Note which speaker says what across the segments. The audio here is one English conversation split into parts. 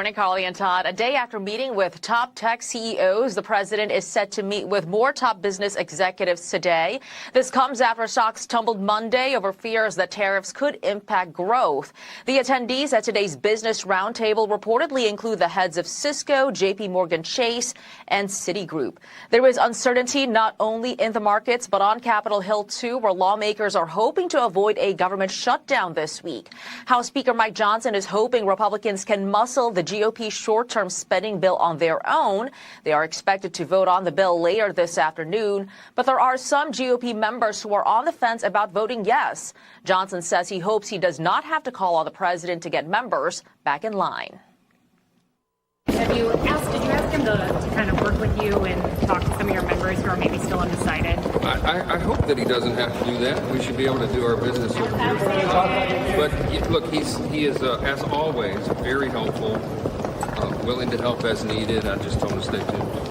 Speaker 1: morning, Carly and Todd. A day after meeting with top tech CEOs, the president is set to meet with more top business executives today. This comes after stocks tumbled Monday over fears that tariffs could impact growth. The attendees at today's business roundtable reportedly include the heads of Cisco, JP Morgan Chase, and Citigroup. There is uncertainty not only in the markets, but on Capitol Hill, too, where lawmakers are hoping to avoid a government shutdown this week. House Speaker Mike Johnson is hoping Republicans can muscle the GOP short-term spending bill on their own. They are expected to vote on the bill later this afternoon, but there are some GOP members who are on the fence about voting yes. Johnson says he hopes he does not have to call on the president to get members back in line.
Speaker 2: Did you ask him to kind of work with you and talk to some of your members who are maybe still undecided?
Speaker 3: I hope that he doesn't have to do that. We should be able to do our business over here. But look, he is, as always, very helpful, willing to help as needed. I just told him to stay tuned.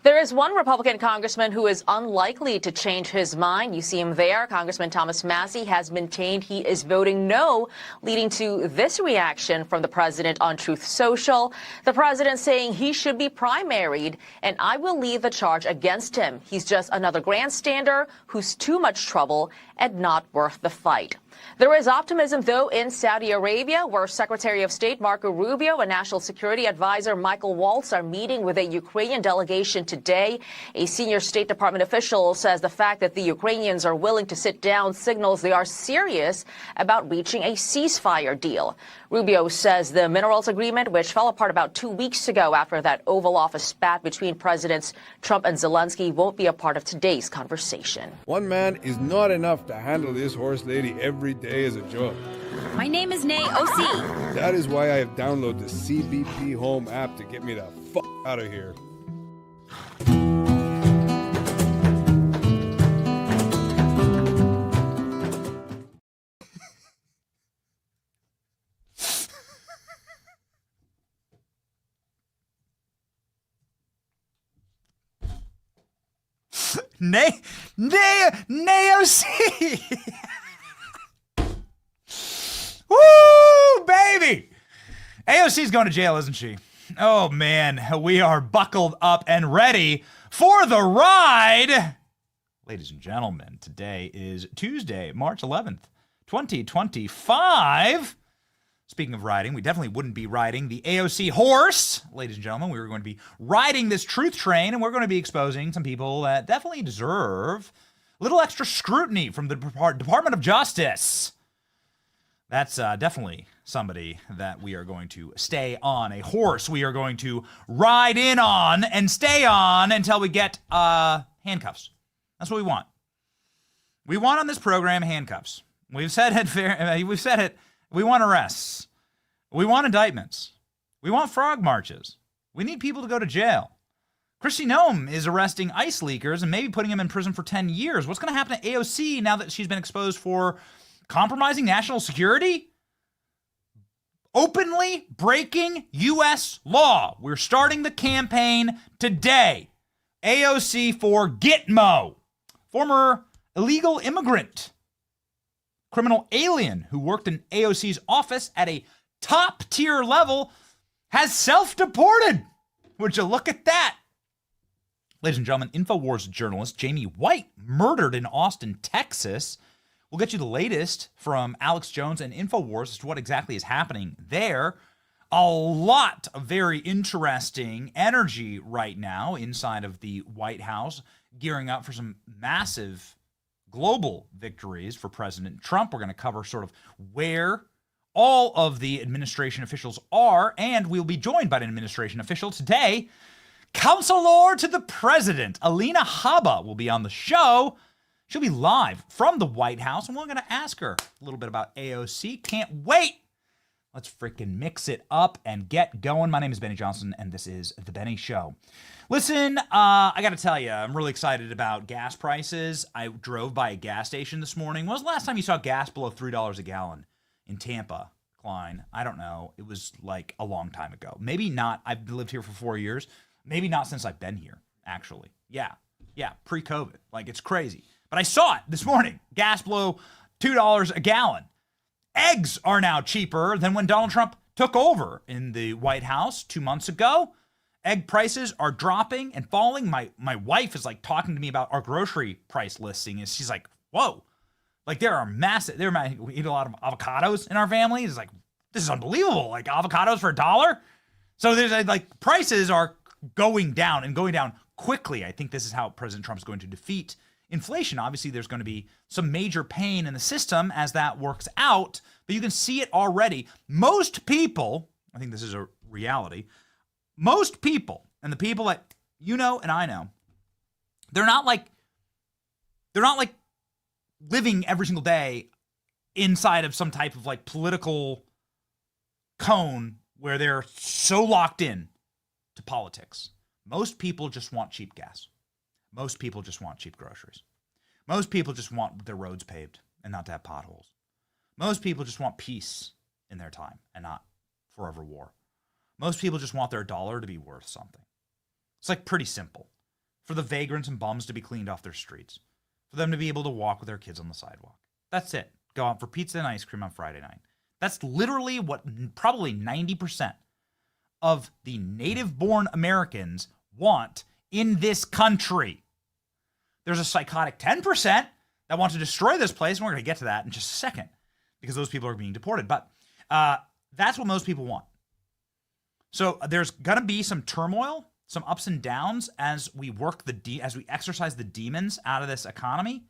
Speaker 1: There is one Republican congressman who is unlikely to change his mind. You see him there. Congressman Thomas Massie has maintained he is voting no, leading to this reaction from the president on Truth Social. The president saying he should be primaried, and I will lead the charge against him. He's just another grandstander who's too much trouble and not worth the fight. There is optimism, though, in Saudi Arabia, where Secretary of State Marco Rubio and National Security Advisor Michael Waltz are meeting with a Ukrainian delegation today. A senior State Department official says the fact that the Ukrainians are willing to sit down signals they are serious about reaching a ceasefire deal. Rubio says the minerals agreement, which fell apart about 2 weeks ago after that Oval Office spat between Presidents Trump and Zelensky, won't be a part of today's conversation.
Speaker 4: One man is not enough to handle this horse lady every day as a job.
Speaker 5: My name is AOC.
Speaker 4: That is why I have downloaded the CBP Home app to get me the f*** out of here.
Speaker 6: AOC! Woo, baby! AOC's going to jail, isn't she? Oh, man, we are buckled up and ready for the ride. Ladies and gentlemen, today is Tuesday, March 11th, 2025. Speaking of riding, we definitely wouldn't be riding the AOC horse. Ladies and gentlemen, we were going to be riding this truth train, and we're going to be exposing some people that definitely deserve a little extra scrutiny from the Department of Justice. That's definitely somebody that we are going to stay on, a horse we are going to ride in on and stay on until we get handcuffs. That's what we want. We want on this program handcuffs. We've said it. We want arrests. We want indictments. We want frog marches. We need people to go to jail. Kristi Noem is arresting ICE leakers and maybe putting them in prison for 10 years. What's going to happen to AOC now that she's been exposed for compromising national security? Openly breaking U.S. law. We're starting the campaign today. AOC for Gitmo. Former illegal immigrant. Criminal alien who worked in AOC's office at a top-tier level has self-deported. Would you look at that? Ladies and gentlemen, Infowars journalist Jamie White murdered in Austin, Texas. We'll get you the latest from Alex Jones and Infowars as to what exactly is happening there. A lot of very interesting energy right now inside of the White House, gearing up for some massive global victories for President Trump. We're going to cover sort of where all of the administration officials are, and we'll be joined by an administration official today. Counselor to the President, Alina Habba, will be on the show. She'll be live from the White House, and we're going to ask her a little bit about AOC. Can't wait. Let's freaking mix it up and get going. My name is Benny Johnson, and this is The Benny Show. Listen, I got to tell you, I'm really excited about gas prices. I drove by a gas station this morning. When was the last time you saw gas below $3 a gallon in Tampa, Klein? I don't know. It was like a long time ago. Maybe not. I've lived here for 4 years. Maybe not since I've been here, actually. Yeah, pre-COVID. Like, it's crazy. But I saw it this morning. Gas below $2 a gallon. Eggs are now cheaper than when Donald Trump took over in the White House 2 months ago. Egg prices are dropping and falling. My wife is like talking to me about our grocery price listing, and she's like, whoa. Like there are massive, we eat a lot of avocados in our family. It's like, this is unbelievable. Like avocados for $1. So there's like prices are going down and going down quickly. I think this is how President Trump's going to defeat inflation. Obviously, there's going to be some major pain in the system as that works out, but you can see it already. Most people, I think this is a reality, most people, and the people that you know and I know, they're not like living every single day inside of some type of like political cone where they're so locked in to politics. Most people just want cheap gas. Most people just want cheap groceries. Most people just want their roads paved and not to have potholes. Most people just want peace in their time and not forever war. Most people just want their dollar to be worth something. It's like pretty simple. For the vagrants and bums to be cleaned off their streets. For them to be able to walk with their kids on the sidewalk. That's it. Go out for pizza and ice cream on Friday night. That's literally what probably 90% of the native-born Americans want in this country. There's a psychotic 10% that want to destroy this place, and we're going to get to that in just a second because those people are being deported. But that's what most people want. So there's going to be some turmoil, some ups and downs as we work as we exercise the demons out of this economy.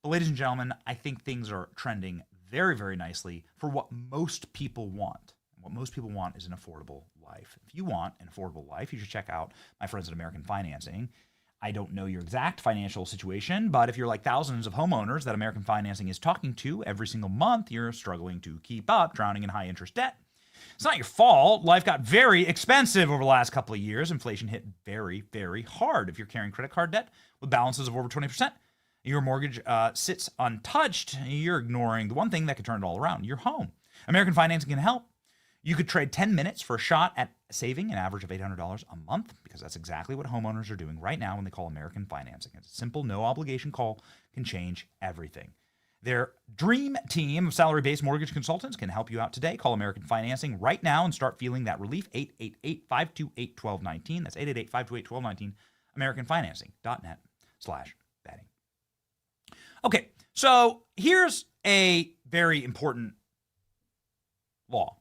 Speaker 6: But ladies and gentlemen, I think things are trending very, very nicely for what most people want. What most people want is an affordable life. If you want an affordable life, you should check out my friends at American Financing. I don't know your exact financial situation, but if you're like thousands of homeowners that American Financing is talking to every single month, you're struggling to keep up, drowning in high interest debt. It's not your fault. Life got very expensive over the last couple of years. Inflation hit very, very hard. If you're carrying credit card debt with balances of over 20%, your mortgage sits untouched, you're ignoring the one thing that could turn it all around, your home. American Financing can help. You could trade 10 minutes for a shot at saving an average of $800 a month, because that's exactly what homeowners are doing right now when they call American Financing. It's a simple, no-obligation call, can change everything. Their dream team of salary-based mortgage consultants can help you out today. Call American Financing right now and start feeling that relief. 888-528-1219. That's 888-528-1219. AmericanFinancing.net/betting. Okay, so here's a very important law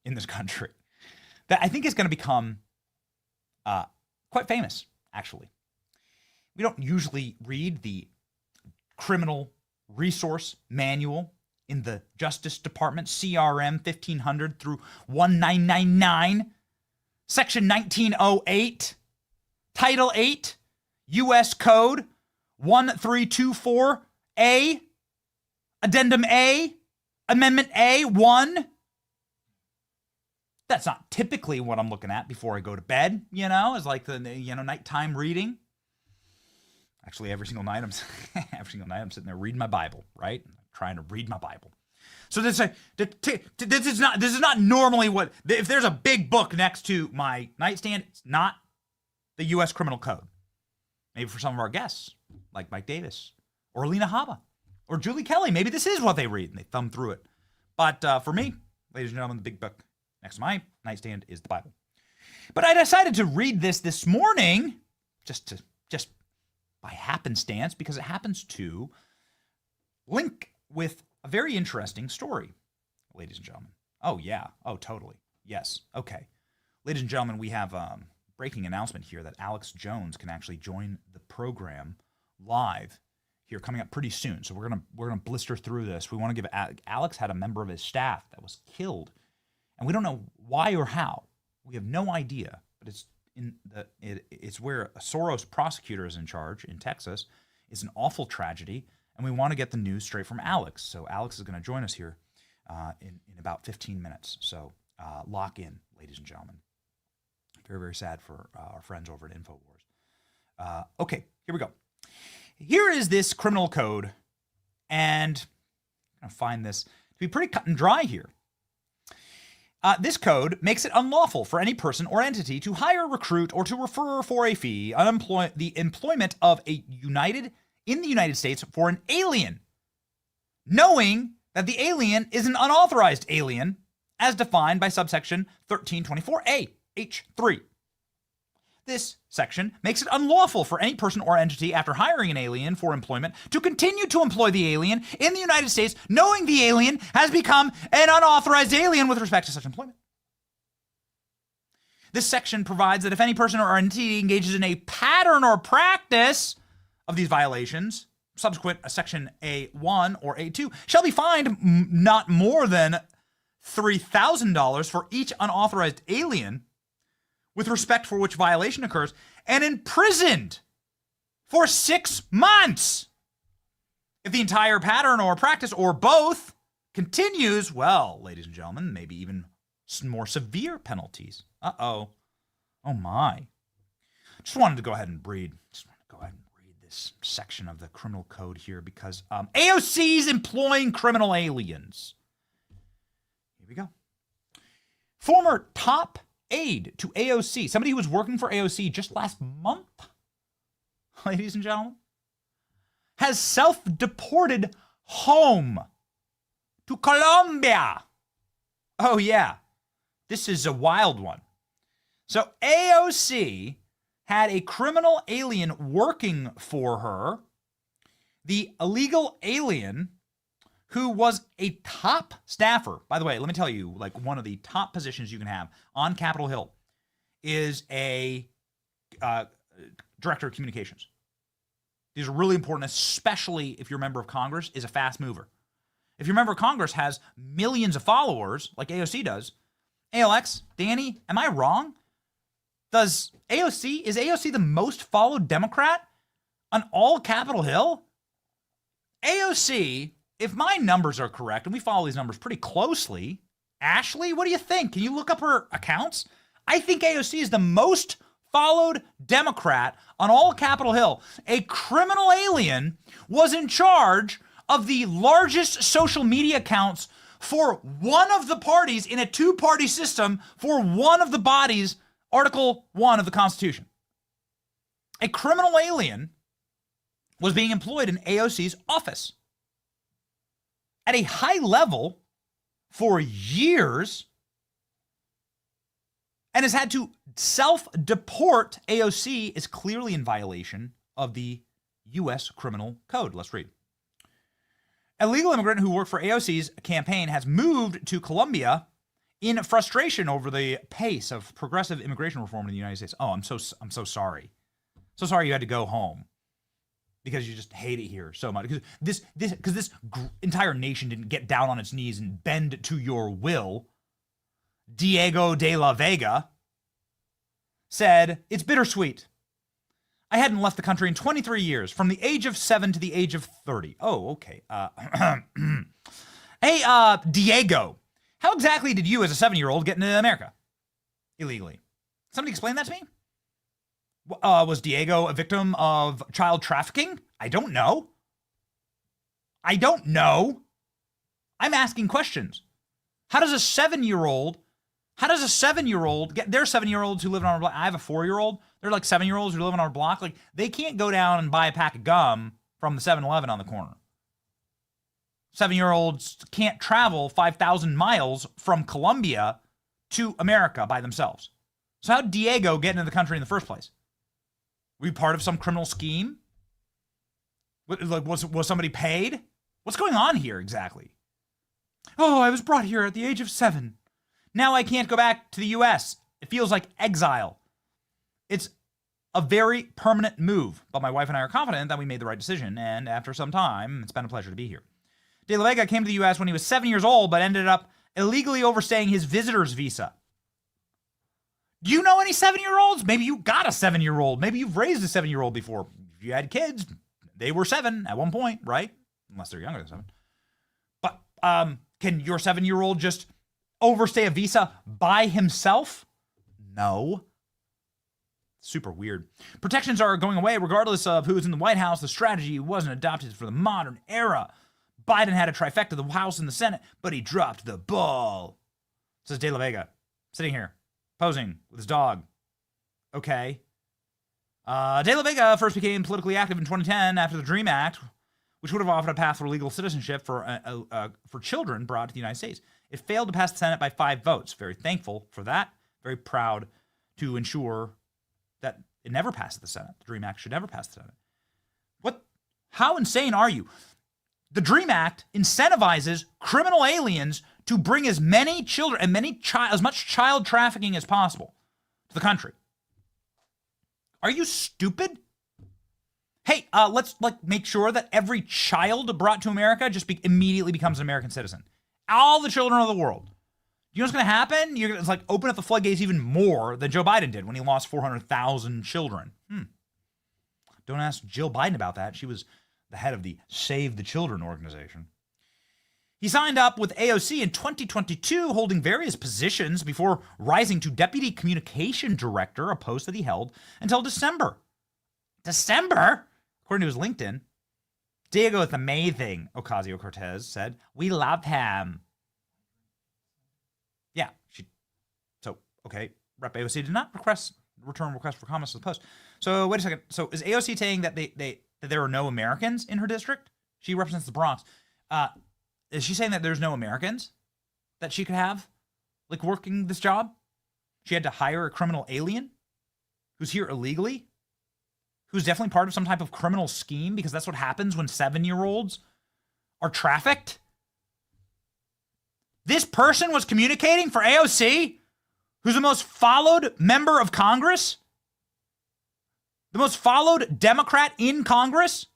Speaker 6: in this country that I think is going to become quite famous, actually. We don't usually read the criminal resource manual in the Justice Department, CRM 1500 through 1999, Section 1908, Title 8, U.S. Code 1324A, Addendum A, Amendment A1. That's not typically what I'm looking at before I go to bed, is like the nighttime reading. Actually, every single night I'm sitting there reading my Bible, right? I'm trying to read my Bible. So this is not normally what, if there's a big book next to my nightstand, it's not the U.S. Criminal Code. Maybe for some of our guests, like Mike Davis or Alina Habba or Julie Kelly, maybe this is what they read and they thumb through it. But for me, ladies and gentlemen, the big book next to my nightstand is the Bible. But I decided to read this morning just by happenstance, because it happens to link with a very interesting story, ladies and gentlemen. Oh, yeah. Oh, totally. Yes. Okay. Ladies and gentlemen, we have breaking announcement here that Alex Jones can actually join the program live here coming up pretty soon. So we're gonna blister through this. We want to give Alex had a member of his staff that was killed, and we don't know why or how. We have no idea, but it's where a Soros prosecutor is in charge in Texas. It's an awful tragedy, and we want to get the news straight from Alex. So Alex is going to join us here in about 15 minutes. So lock in, ladies and gentlemen. Very, very sad for our friends over at Infowars. Okay, here we go. Here is this criminal code, and I'm going to find this to be pretty cut and dry here. This code makes it unlawful for any person or entity to hire, recruit, or to refer for a fee the employment of in the United States for an alien, knowing that the alien is an unauthorized alien as defined by subsection 1324A, H3. This section makes it unlawful for any person or entity after hiring an alien for employment to continue to employ the alien in the United States, knowing the alien has become an unauthorized alien with respect to such employment. This section provides that if any person or entity engages in a pattern or practice of these violations, subsequent section A1 or A2, shall be fined not more than $3,000 for each unauthorized alien with respect for which violation occurs, and imprisoned for 6 months. If the entire pattern or practice or both continues, well, ladies and gentlemen, maybe even more severe penalties. Uh-oh. Oh my. Just wanted to go ahead and read this section of the criminal code here because AOC's employing criminal aliens. Here we go. Former top aide to AOC, somebody who was working for AOC just last month, ladies and gentlemen, has self-deported home to Colombia. Oh yeah, this is a wild one. So AOC had a criminal alien working for her. The illegal alien, who was a top staffer. By the way, let me tell you, like one of the top positions you can have on Capitol Hill is a director of communications. These are really important, especially if you're a member of Congress, is a fast mover. If your member of Congress has millions of followers, like AOC does, ALX, Danny, am I wrong? Is AOC the most followed Democrat on all Capitol Hill? AOC, if my numbers are correct, and we follow these numbers pretty closely, Ashley, what do you think? Can you look up her accounts? I think AOC is the most followed Democrat on all Capitol Hill. A criminal alien was in charge of the largest social media accounts for one of the parties in a two-party system for one of the bodies, Article 1 of the Constitution. A criminal alien was being employed in AOC's office at a high level for years and has had to self-deport. AOC is clearly in violation of the U.S. Criminal Code. Let's read. A legal immigrant who worked for AOC's campaign has moved to Colombia in frustration over the pace of progressive immigration reform in the United States. Oh, I'm so sorry. So sorry you had to go home because you just hate it here so much. Because this entire nation didn't get down on its knees and bend to your will. Diego de la Vega said, "It's bittersweet. I hadn't left the country in 23 years, from the age of 7 to the age of 30. Oh, okay. Hey, Diego, how exactly did you as a 7-year-old get into America illegally? Somebody explain that to me? Was Diego a victim of child trafficking? I don't know. I'm asking questions. How does a 7-year-old get, there are 7-year-olds who live on our block. I have a 4-year-old. They're like 7-year-olds who live on our block. Like, they can't go down and buy a pack of gum from the 7-Eleven on the corner. 7-year-olds can't travel 5,000 miles from Colombia to America by themselves. So how did Diego get into the country in the first place? Were you part of some criminal scheme? Was somebody paid? What's going on here exactly? Oh, I was brought here at the age of 7. Now I can't go back to the U.S. It feels like exile. It's a very permanent move, but my wife and I are confident that we made the right decision, and after some time, it's been a pleasure to be here. De La Vega came to the U.S. when he was 7 years old, but ended up illegally overstaying his visitor's visa. Do you know any 7-year-olds? Maybe you got a 7-year-old. Maybe you've raised a 7-year-old before. If you had kids, they were 7 at one point, right? Unless they're younger than 7. But can your 7-year-old just overstay a visa by himself? No. Super weird. Protections are going away regardless of who's in the White House. The strategy wasn't adopted for the modern era. Biden had a trifecta, the House and the Senate, but he dropped the ball. Says De La Vega, sitting here, posing with his dog. Okay. De La Vega first became politically active in 2010 after the DREAM Act, which would have offered a path for legal citizenship for children brought to the United States. It failed to pass the Senate by 5 votes. Very thankful for that. Very proud to ensure that it never passed the Senate. The DREAM Act should never pass the Senate. What? How insane are you? The DREAM Act incentivizes criminal aliens to bring as many children and as much child trafficking as possible to the country. Are you stupid? Hey, let's make sure that every child brought to America just immediately becomes an American citizen. All the children of the world. You know what's going to happen? You're going to open up the floodgates even more than Joe Biden did when he lost 400,000 children. Don't ask Jill Biden about that. She was the head of the Save the Children organization. He signed up with AOC in 2022, holding various positions before rising to Deputy Communication Director, a post that he held until December. December? According to his LinkedIn. Diego is amazing, Ocasio-Cortez said. We love him. Yeah. Okay. Rep AOC did not return request for comments to the post. So wait a second. So is AOC saying that that there are no Americans in her district? She represents the Bronx. Is she saying that there's no Americans that she could have, working this job? She had to hire a criminal alien who's here illegally, who's definitely part of some type of criminal scheme, because that's what happens when 7-year-olds are trafficked. This person was communicating for AOC, who's the most followed member of Congress, the most followed Democrat in Congress,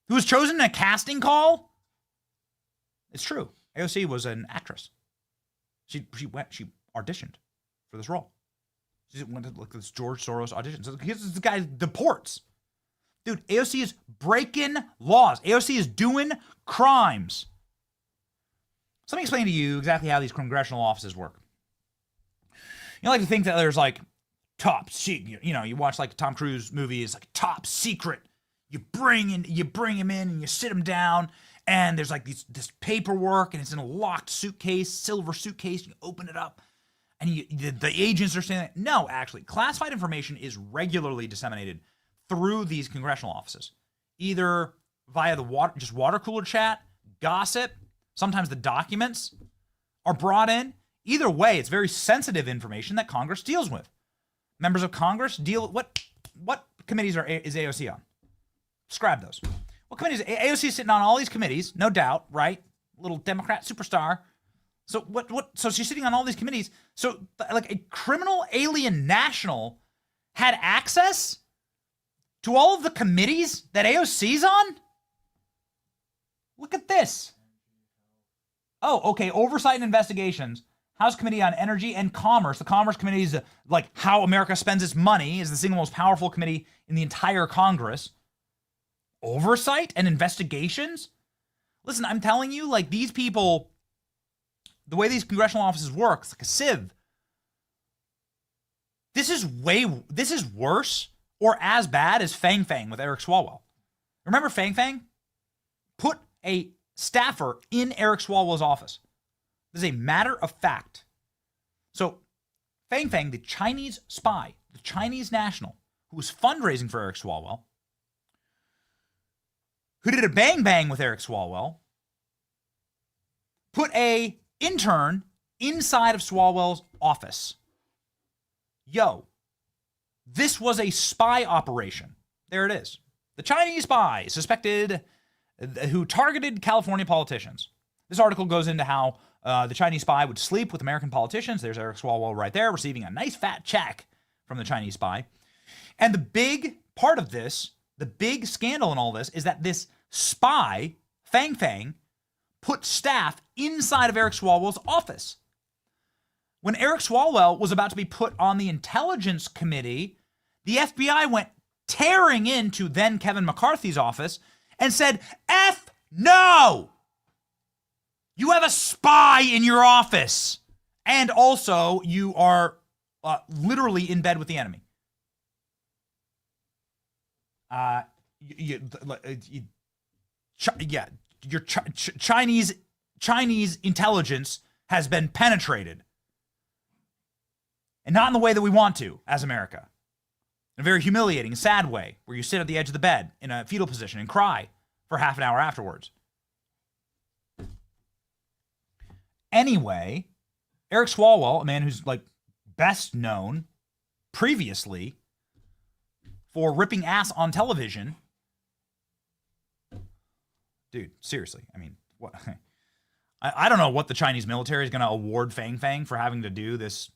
Speaker 6: who was chosen in a casting call. It's true. AOC was an actress. She auditioned for this role. She went to this George Soros audition. So this guy deports. Dude, AOC is breaking laws. AOC is doing crimes. So let me explain to you exactly how these congressional offices work. You like to think that there's top secret. You watch Tom Cruise movies, top secret. You bring him in and you sit him down, and there's this paperwork, and it's in a locked suitcase, silver suitcase. You open it up, and the agents are saying that. No, actually, classified information is regularly disseminated through these congressional offices, either via the water cooler chat, gossip. Sometimes the documents are brought in. Either way, it's very sensitive information that Congress deals with. Members of Congress deal with what committees is AOC on? Describe those. What committees? AOC is sitting on all these committees, no doubt, right? Little Democrat superstar. So So she's sitting on all these committees. So a criminal alien national had access to all of the committees that AOC's on? Look at this. Oh, okay. Oversight and investigations. House Committee on Energy and Commerce. The Commerce Committee is how America spends its money, is the single most powerful committee in the entire Congress. Oversight and investigations? Listen, I'm telling you, these people, the way these congressional offices work, it's like a sieve. This is worse or as bad as Fang Fang with Eric Swalwell. Remember Fang Fang? Put a staffer in Eric Swalwell's office. This is a matter of fact. So Fang Fang, the Chinese spy, the Chinese national, who was fundraising for Eric Swalwell, who did a bang with Eric Swalwell, put a intern inside of Swalwell's office. Yo, this was a spy operation. There it is. The Chinese spy suspected who targeted California politicians. This article goes into how the Chinese spy would sleep with American politicians. There's Eric Swalwell right there receiving a nice fat check from the Chinese spy. And the big part of this, the big scandal in all this, is that this spy, Fang Fang, put staff inside of Eric Swalwell's office. When Eric Swalwell was about to be put on the Intelligence Committee, the FBI went tearing into then Kevin McCarthy's office and said, F no! You have a spy in your office. And also, you are literally in bed with the enemy. Your Chinese intelligence has been penetrated. And not in the way that we want to, as America. In a very humiliating, sad way, where you sit at the edge of the bed in a fetal position and cry for half an hour afterwards. Anyway, Eric Swalwell, a man who's like best known previously for ripping ass on television. Dude, seriously. I mean, what? I don't know what the Chinese military is going to award Fang Fang for having to do this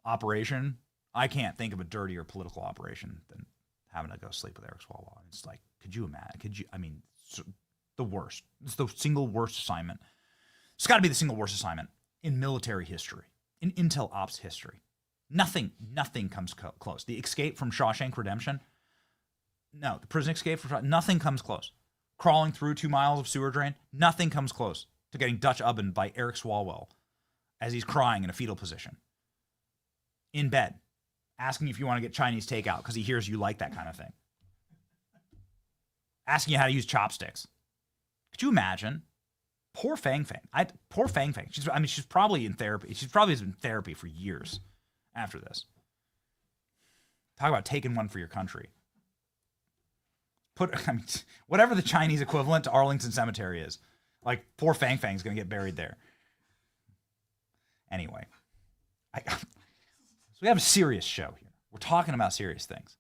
Speaker 6: operation. I can't think of a dirtier political operation than having to go sleep with Eric Swalwell. It's like, could you imagine? I mean, the worst. It's the single worst assignment. It's got to be the single worst assignment in military history, in intel ops history. Nothing comes close. The escape from Shawshank Redemption, no, the prison escape from nothing comes close. Crawling through 2 miles of sewer drain, nothing comes close to getting Dutch ovened by Eric Swalwell as he's crying in a fetal position. In bed, asking if you want to get Chinese takeout because he hears you like that kind of thing. Asking you how to use chopsticks. Could you imagine? Poor Fang Fang. Poor Fang Fang. She's probably in therapy. She's probably been in therapy for years after this. Talk about taking one for your country. Whatever the Chinese equivalent to Arlington Cemetery is, like poor Fang Fang's gonna get buried there. Anyway, so we have a serious show here. We're talking about serious things.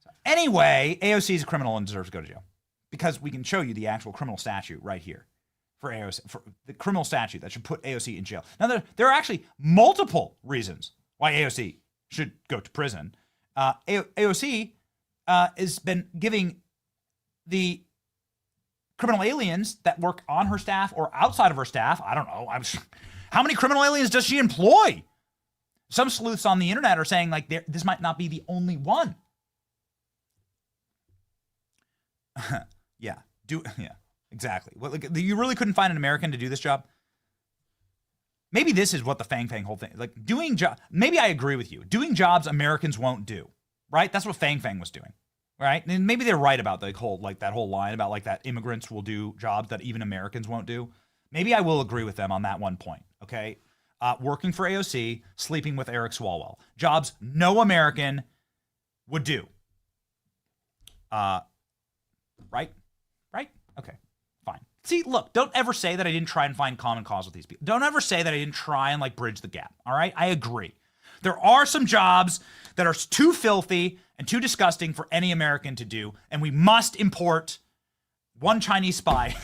Speaker 6: So anyway, AOC is a criminal and deserves to go to jail because we can show you the actual criminal statute right here for AOC, for the criminal statute that should put AOC in jail. Now there are actually multiple reasons why AOC should go to prison. AOC has been giving the criminal aliens that work on her staff or outside of her staff, I don't know, how many criminal aliens does she employ? Some sleuths on the internet are saying like this might not be the only one. Yeah, exactly. Well, like, you really couldn't find an American to do this job? Maybe this is what the Fang Fang whole thing, like doing job. Maybe I agree with you. Doing jobs Americans won't do, right? That's what Fang Fang was doing, right? And maybe they're right about the whole, like that whole line about like that immigrants will do jobs that even Americans won't do. Maybe I will agree with them on that one point, okay? Working for AOC, sleeping with Eric Swalwell. Jobs no American would do. Right? Okay, fine. See, look, don't ever say that I didn't try and find common cause with these people. Don't ever say that I didn't try and like bridge the gap, all right? I agree. There are some jobs that are too filthy and too disgusting for any American to do, and we must import one Chinese spy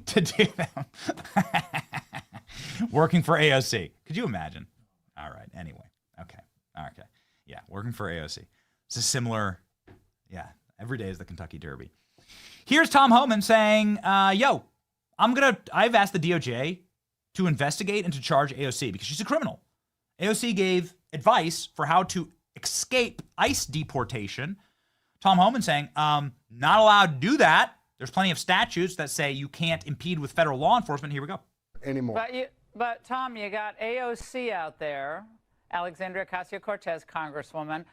Speaker 6: to do them. Working for AOC. Could you imagine? All right, anyway. Okay. Yeah, working for AOC. It's a similar, every day is the Kentucky Derby. Here's Tom Homan saying, I've asked the DOJ to investigate and to charge AOC because she's a criminal. AOC gave advice for how to escape ICE deportation. Tom Homan saying, not allowed to do that. There's plenty of statutes that say you can't impede with federal law enforcement. Here we go.
Speaker 7: Anymore.
Speaker 8: But Tom, you got AOC out there, Alexandria Ocasio-Cortez, Congresswoman,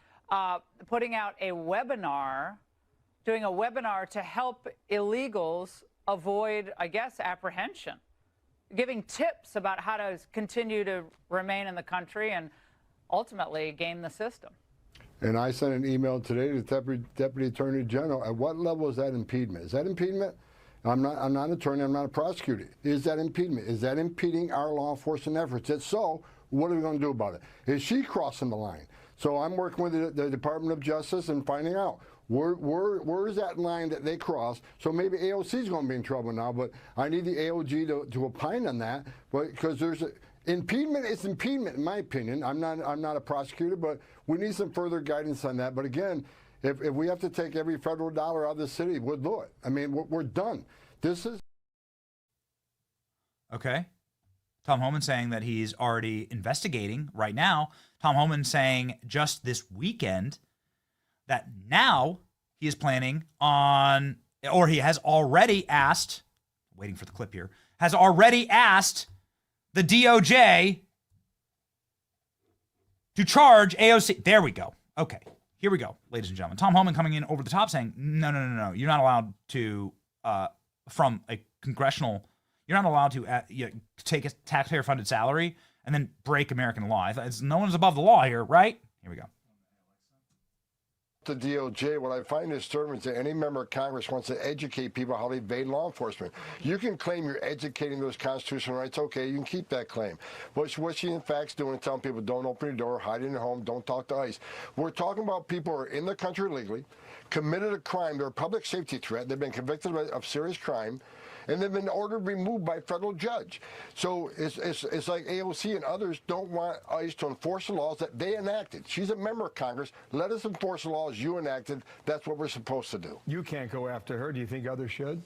Speaker 8: putting out a webinar, doing a webinar to help illegals avoid, I guess, apprehension, giving tips about how to continue to remain in the country and ultimately game the system.
Speaker 7: And I sent an email today to the Deputy Attorney General. At what level is that impediment? Is that impediment? I'm not an attorney. I'm not a prosecutor. Is that impediment? Is that impeding our law enforcement efforts? If so, what are we going to do about it? Is she crossing the line? So I'm working with the Department of Justice and finding out where is that line that they cross. So maybe AOC is going to be in trouble now, but I need the AOG to opine on that. But because there's impediment, it's impediment in my opinion. I'm not a prosecutor, but we need some further guidance on that. But again, if we have to take every federal dollar out of the city, we'll do it. I mean, we're done. This is
Speaker 6: okay. Tom Homan saying that he's already investigating right now. Tom Homan saying just this weekend that now he is planning on, or he has already asked, waiting for the clip here, has already asked the DOJ to charge AOC. There we go. Okay, here we go, ladies and gentlemen. Tom Homan coming in over the top saying, no. You're not allowed to, from a congressional, you're not allowed to take a taxpayer-funded salary and then break American law. No one's above the law here, right? Here we go.
Speaker 7: the DOJ, what I find disturbing is that any member of Congress wants to educate people how to evade law enforcement. You can claim you're educating those constitutional rights. Okay, you can keep that claim. What she in fact doing is telling people don't open your door, hide in your home, don't talk to ICE. We're talking about people who are in the country illegally, committed a crime, they're a public safety threat, they've been convicted of serious crime, and they've been ordered removed by a federal judge. So it's like AOC and others don't want ICE to enforce the laws that they enacted. She's a member of Congress. Let us enforce the laws you enacted. That's what we're supposed to do.
Speaker 9: You can't go after her. Do you think others should?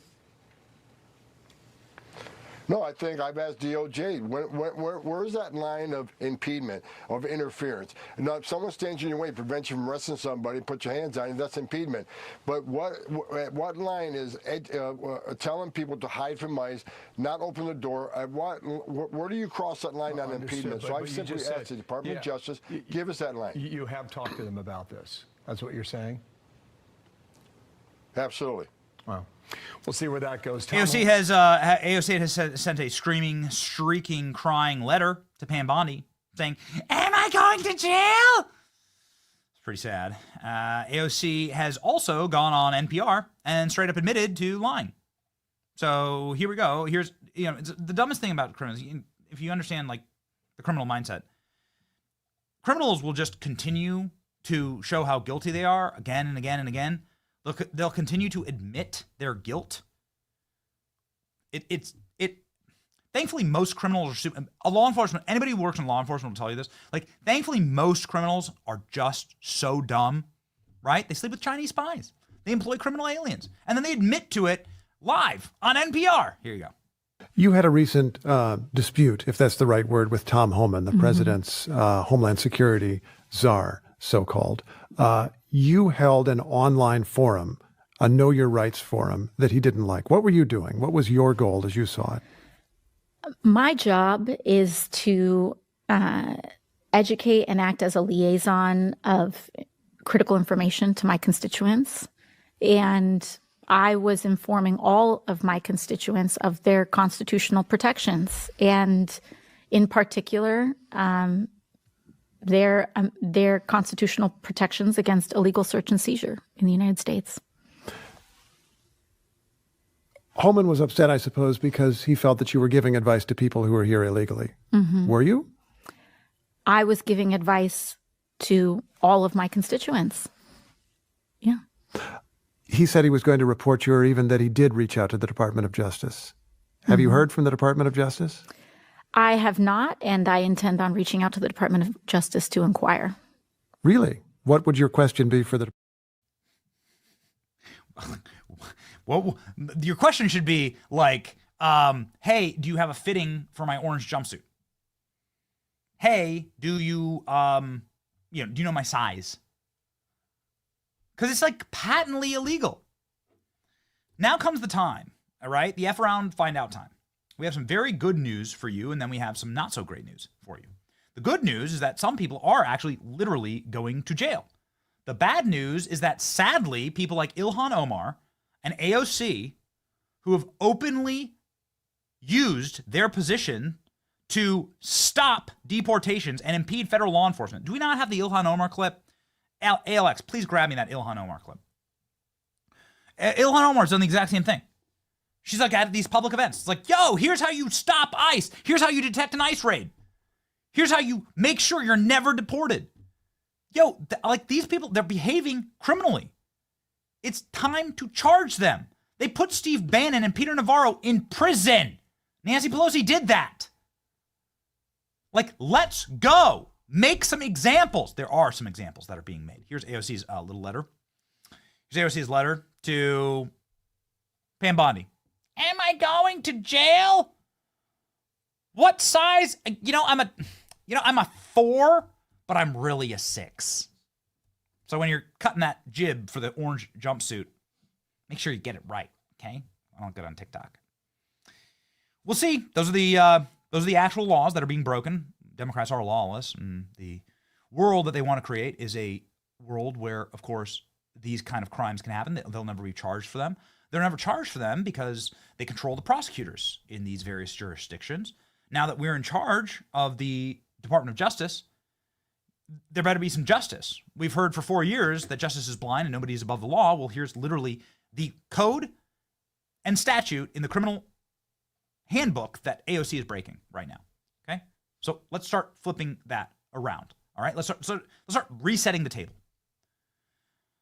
Speaker 7: No, I think I've asked DOJ, where's that line of impediment, of interference? Now, if someone stands in your way, prevents you from arresting somebody, put your hands on you, that's impediment. But what line is telling people to hide from ICE, not open the door? Where do you cross that line on impediment? So I've simply asked the Department of Justice, give us that line.
Speaker 9: You have talked to them about this. That's what you're saying?
Speaker 7: Absolutely.
Speaker 9: Wow. We'll see where that goes.
Speaker 6: AOC has sent a screaming, shrieking, crying letter to Pam Bondi saying, "Am I going to jail?" It's pretty sad. AOC has also gone on NPR and straight up admitted to lying. So here we go. Here's it's the dumbest thing about criminals. If you understand like the criminal mindset, criminals will just continue to show how guilty they are again and again and again. They'll continue to admit their guilt. Thankfully, most criminals are law enforcement. Anybody who works in law enforcement will tell you this. Like, thankfully, most criminals are just so dumb, right? They sleep with Chinese spies. They employ criminal aliens, and then they admit to it live on NPR. Here you go.
Speaker 10: You had a recent dispute, if that's the right word, with Tom Homan, the president's Homeland Security czar, so-called. You held an online forum, a Know Your Rights forum, that he didn't like. What were you doing? What was your goal as you saw it?
Speaker 11: My job is to educate and act as a liaison of critical information to my constituents. And I was informing all of my constituents of their constitutional protections, and in particular, their constitutional protections against illegal search and seizure in the United States.
Speaker 10: Homan was upset, I suppose, because he felt that you were giving advice to people who were here illegally. Were you?
Speaker 11: I was giving advice to all of my constituents. Yeah.
Speaker 10: He said he was going to report you, or even that he did reach out to the Department of Justice. Have you heard from the Department of Justice?
Speaker 11: I have not, and I intend on reaching out to the Department of Justice to inquire.
Speaker 10: Really? What would your question be for the...
Speaker 6: Well, your question should be like, hey, do you have a fitting for my orange jumpsuit? Hey, do you, do you know my size? Because it's like patently illegal. Now comes the time, all right? The F around, find out time. We have some very good news for you, and then we have some not so great news for you. The good news is that some people are actually literally going to jail. The bad news is that sadly, people like Ilhan Omar and AOC, who have openly used their position to stop deportations and impede federal law enforcement. Do we not have the Ilhan Omar clip? ALX, please grab me that Ilhan Omar clip. Ilhan Omar's done the exact same thing. She's like at these public events. It's like, yo, here's how you stop ICE. Here's how you detect an ICE raid. Here's how you make sure you're never deported. Yo, like these people, they're behaving criminally. It's time to charge them. They put Steve Bannon and Peter Navarro in prison. Nancy Pelosi did that. Like, let's go. Make some examples. There are some examples that are being made. Here's AOC's little letter. Here's AOC's letter to Pam Bondi. Am I going to jail? What size? I'm a 4, but I'm really a 6. So when you're cutting that jib for the orange jumpsuit, make sure you get it right, okay? I don't get on TikTok. We'll see. Those are the actual laws that are being broken. Democrats are lawless, and the world that they want to create is a world where, of course, these kind of crimes can happen. They'll never be charged for them. They're never charged for them because they control the prosecutors in these various jurisdictions. Now that we're in charge of the Department of Justice, there better be some justice. We've heard for 4 years that justice is blind and nobody is above the law. Well, here's literally the code and statute in the criminal handbook that AOC is breaking right now. Okay, so let's start flipping that around. All right, let's start resetting the table.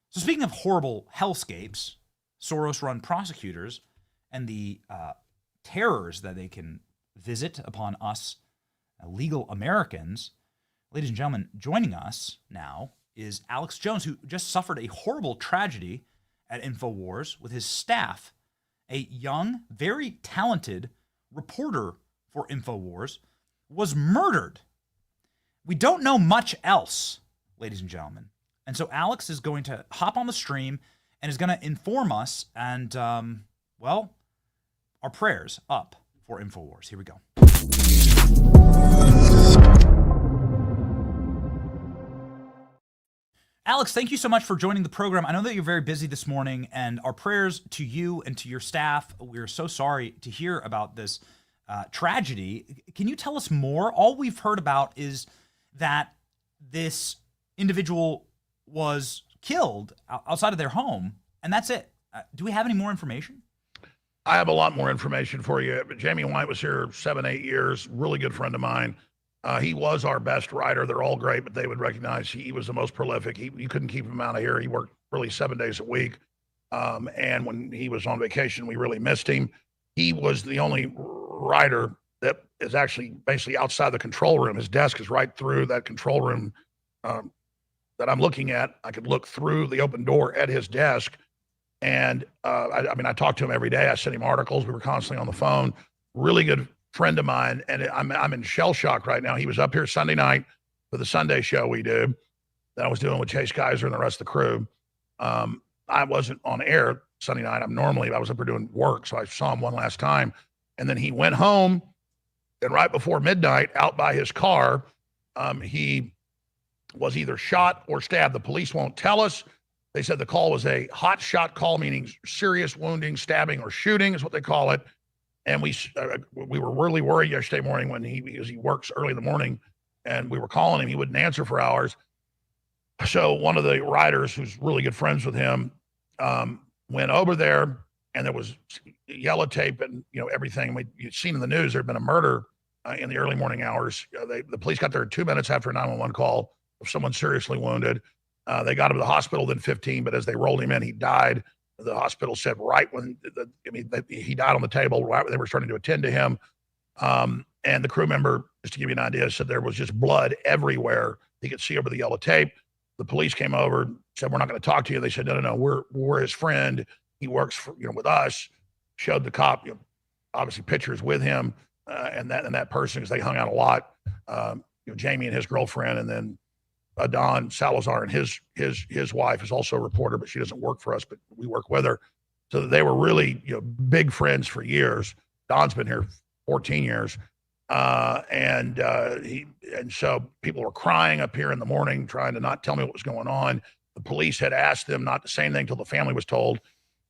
Speaker 6: So speaking of horrible hellscapes, Soros-run prosecutors, and the terrors that they can visit upon us legal Americans, ladies and gentlemen, joining us now is Alex Jones, who just suffered a horrible tragedy at Infowars with his staff. A young, very talented reporter for Infowars was murdered. We don't know much else, ladies and gentlemen. And so Alex is going to hop on the stream and is going to inform us. And, well, our prayers up for Infowars. Here we go. Alex, thank you so much for joining the program. I know that you're very busy this morning, and our prayers to you and to your staff. We're so sorry to hear about this tragedy. Can you tell us more? All we've heard about is that this individual was killed outside of their home, and that's it. Do we have any more information?
Speaker 12: I have a lot more information for you. Jamie White was here 7-8 years, really good friend of mine. He was our best writer. They're all great, but they would recognize he was the most prolific. You couldn't keep him out of here. He worked really 7 days a week. And when he was on vacation, we really missed him. He was the only writer that is actually basically outside the control room. His desk is right through that control room that I'm looking at. I could look through the open door at his desk. And I talked to him every day. I sent him articles. We were constantly on the phone. Really good friend of mine. And I'm in shell shock right now. He was up here Sunday night for the Sunday show we do that I was doing with Chase Kaiser and the rest of the crew. I wasn't on air Sunday night. I was up here doing work. So I saw him one last time. And then he went home. And right before midnight, out by his car, he was either shot or stabbed. The police won't tell us. They said the call was a hot shot call, meaning serious wounding, stabbing, or shooting is what they call it. And we were really worried yesterday morning because he works early in the morning, and we were calling him. He wouldn't answer for hours. So one of the writers, who's really good friends with him, went over there, and there was yellow tape and everything. You'd seen in the news there had been a murder in the early morning hours. The police got there 2 minutes after a 911 call of someone seriously wounded. They got him to the hospital within 15, but as they rolled him in, he died. The hospital said right when he died on the table, right when they were starting to attend to him. And the crew member, just to give you an idea, said there was just blood everywhere. He could see over the yellow tape. The police came over, said, "We're not going to talk to you." They said, No, we're his friend. He works with us. Showed the cop, obviously pictures with him and that person, because they hung out a lot. Jamie and his girlfriend, and then Don Salazar and his wife is also a reporter, but she doesn't work for us, but we work with her. So they were really big friends for years. Don's been here 14 years, and so people were crying up here in the morning, trying to not tell me what was going on. The police had asked them not to say anything until the family was told.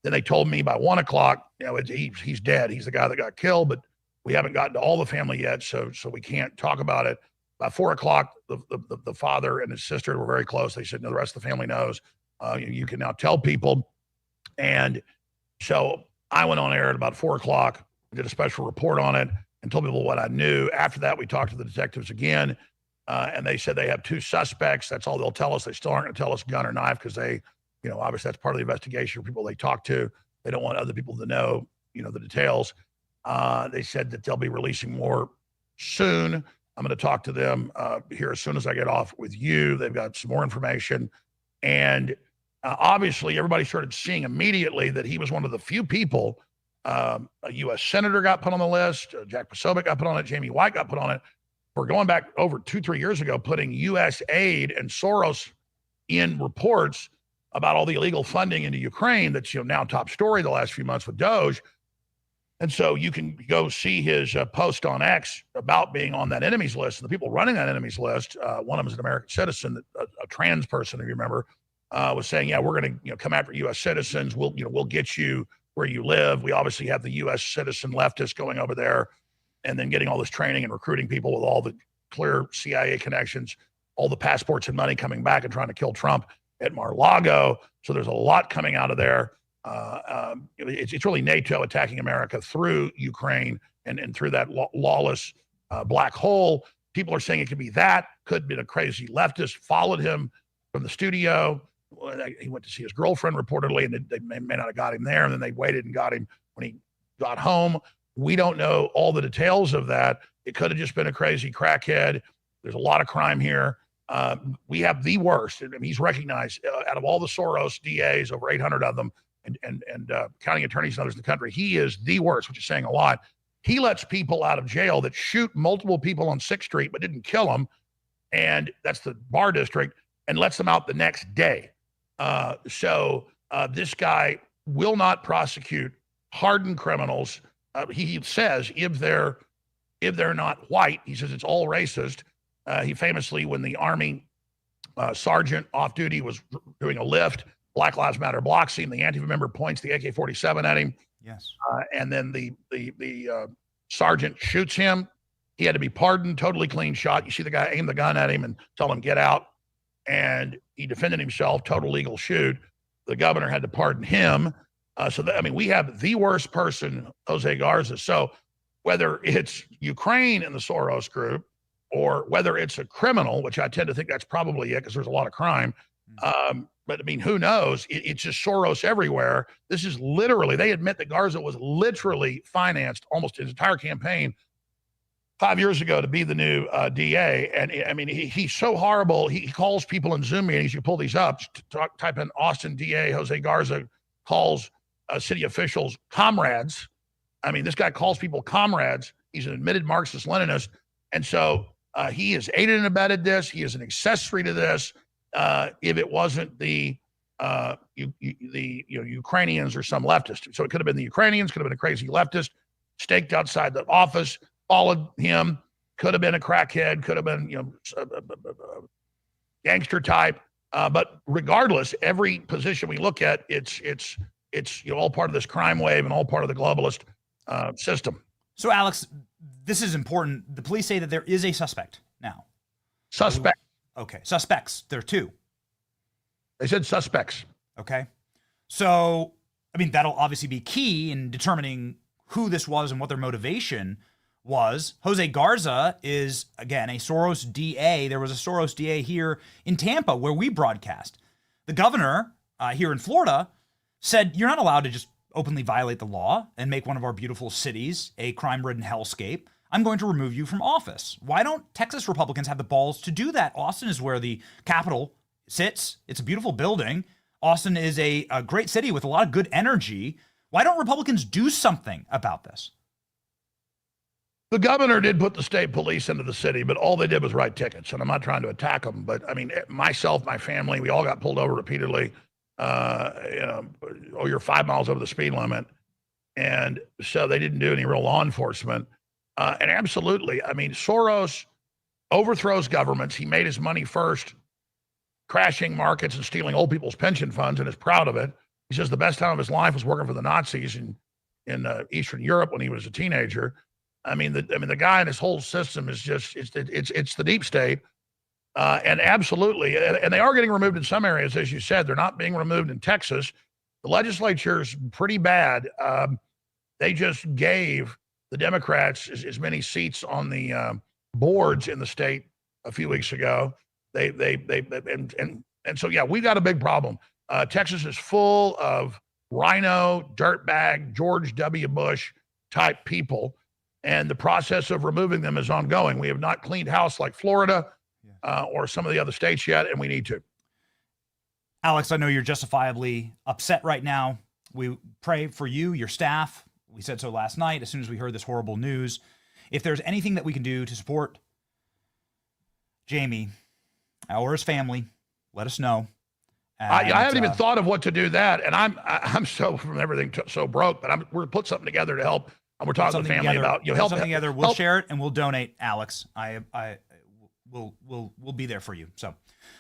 Speaker 12: Then they told me by 1 o'clock, he's dead. He's the guy that got killed, but we haven't gotten to all the family yet, so we can't talk about it. By 4 o'clock, the father and his sister were very close. They said, "No, the rest of the family knows. You can now tell people." And so I went on air at about 4 o'clock, did a special report on it, and told people what I knew. After that, we talked to the detectives again, and they said they have 2 suspects. That's all they'll tell us. They still aren't going to tell us gun or knife because they, obviously that's part of the investigation for people they talk to. They don't want other people to know, the details. They said that they'll be releasing more soon. I'm going to talk to them here as soon as I get off with you. They've got some more information. And obviously, everybody started seeing immediately that he was one of the few people. A U.S. senator got put on the list. Jack Posobiec got put on it. Jamie White got put on it. We're going back over 2-3 years ago, putting U.S. aid and Soros in reports about all the illegal funding into Ukraine that's now top story the last few months with Doge. And so you can go see his post on X about being on that enemies list. And the people running that enemies list, one of them is an American citizen, a trans person, if you remember, was saying, "Yeah, we're going to come after U.S. citizens. We'll get you where you live." We obviously have the U.S. citizen leftists going over there and then getting all this training and recruiting people with all the clear CIA connections. all the passports and money coming back and trying to kill Trump at Mar-a-Lago. So there's a lot coming out of there. It's really NATO attacking America through Ukraine and through that lawless black hole. People are saying it could be that, could have been a crazy leftist, followed him from the studio. He went to see his girlfriend reportedly, and they may not have got him there, and then they waited and got him when he got home. We don't know all the details of that. It could have just been a crazy crackhead. There's a lot of crime here. We have the worst. I mean, he's recognized out of all the Soros DAs, over 800 of them, and county attorneys and others in the country, he is the worst, which is saying a lot. He lets people out of jail that shoot multiple people on 6th Street but didn't kill them, and that's the Bar District, and lets them out the next day. So this guy will not prosecute hardened criminals. He says if they're not white, he says it's all racist. He famously, when the Army sergeant off duty was doing a lift, Black Lives Matter blocks him. The Antifa member points the AK-47 at him.
Speaker 6: Yes.
Speaker 12: And then the sergeant shoots him. He had to be pardoned, totally clean shot. You see the guy aim the gun at him and tell him, get out. And he defended himself, total legal shoot. The governor had to pardon him. We have the worst person, Jose Garza. So whether it's Ukraine and the Soros group, or whether it's a criminal, which I tend to think that's probably it because there's a lot of crime. But I mean, who knows? It's just Soros everywhere. This is literally, they admit that Garza was literally financed almost his entire campaign 5 years ago to be the new DA. And I mean, he's so horrible. He calls people in Zoom meetings. You pull these up, type in Austin DA, Jose Garza calls city officials comrades. I mean, this guy calls people comrades. He's an admitted Marxist-Leninist. And so he has aided and abetted this. He is an accessory to this. If it wasn't the Ukrainians or some leftist. So it could have been the Ukrainians, could have been a crazy leftist, staked outside the office, followed him, could have been a crackhead, could have been, a gangster type. But regardless, every position we look at, it's all part of this crime wave and all part of the globalist system.
Speaker 6: So, Alex, this is important. The police say that there is a suspect now.
Speaker 12: Suspect.
Speaker 6: Okay. Suspects. There are two.
Speaker 12: They said suspects.
Speaker 6: Okay. So, I mean, that'll obviously be key in determining who this was and what their motivation was. Jose Garza is, again, a Soros DA. There was a Soros DA here in Tampa where we broadcast. The governor here in Florida said, you're not allowed to just openly violate the law and make one of our beautiful cities a crime-ridden hellscape. I'm going to remove you from office. Why don't Texas Republicans have the balls to do that? Austin is where the Capitol sits. It's a beautiful building. Austin is a great city with a lot of good energy. Why don't Republicans do something about this?
Speaker 12: The governor did put the state police into the city, but all they did was write tickets. And I'm not trying to attack them, but I mean, myself, my family, we all got pulled over repeatedly. You're 5 miles over the speed limit. And so they didn't do any real law enforcement. And absolutely, I mean, Soros overthrows governments. He made his money first, crashing markets and stealing old people's pension funds, and is proud of it. He says the best time of his life was working for the Nazis in Eastern Europe when he was a teenager. I mean, the guy and his whole system is just it's the deep state. And absolutely, and they are getting removed in some areas, as you said. They're not being removed in Texas. The legislature is pretty bad. They just gave the Democrats as many seats on the boards in the state a few weeks ago. And so yeah, we got a big problem. Texas is full of rhino, dirtbag, George W. Bush type people, and the process of removing them is ongoing. We have not cleaned house like Florida or some of the other states yet, and we need to.
Speaker 6: Alex, I know you're justifiably upset right now. We pray for you, your staff. We said so last night as soon as we heard this horrible news. If there's anything that we can do to support Jamie or his family, let us know.
Speaker 12: I haven't even thought of what to do that, and I'm so from everything so broke. But we're put something together to help, and we're talking to the family about help
Speaker 6: something together. We'll share it and we'll donate. Alex, we'll be there for you. So,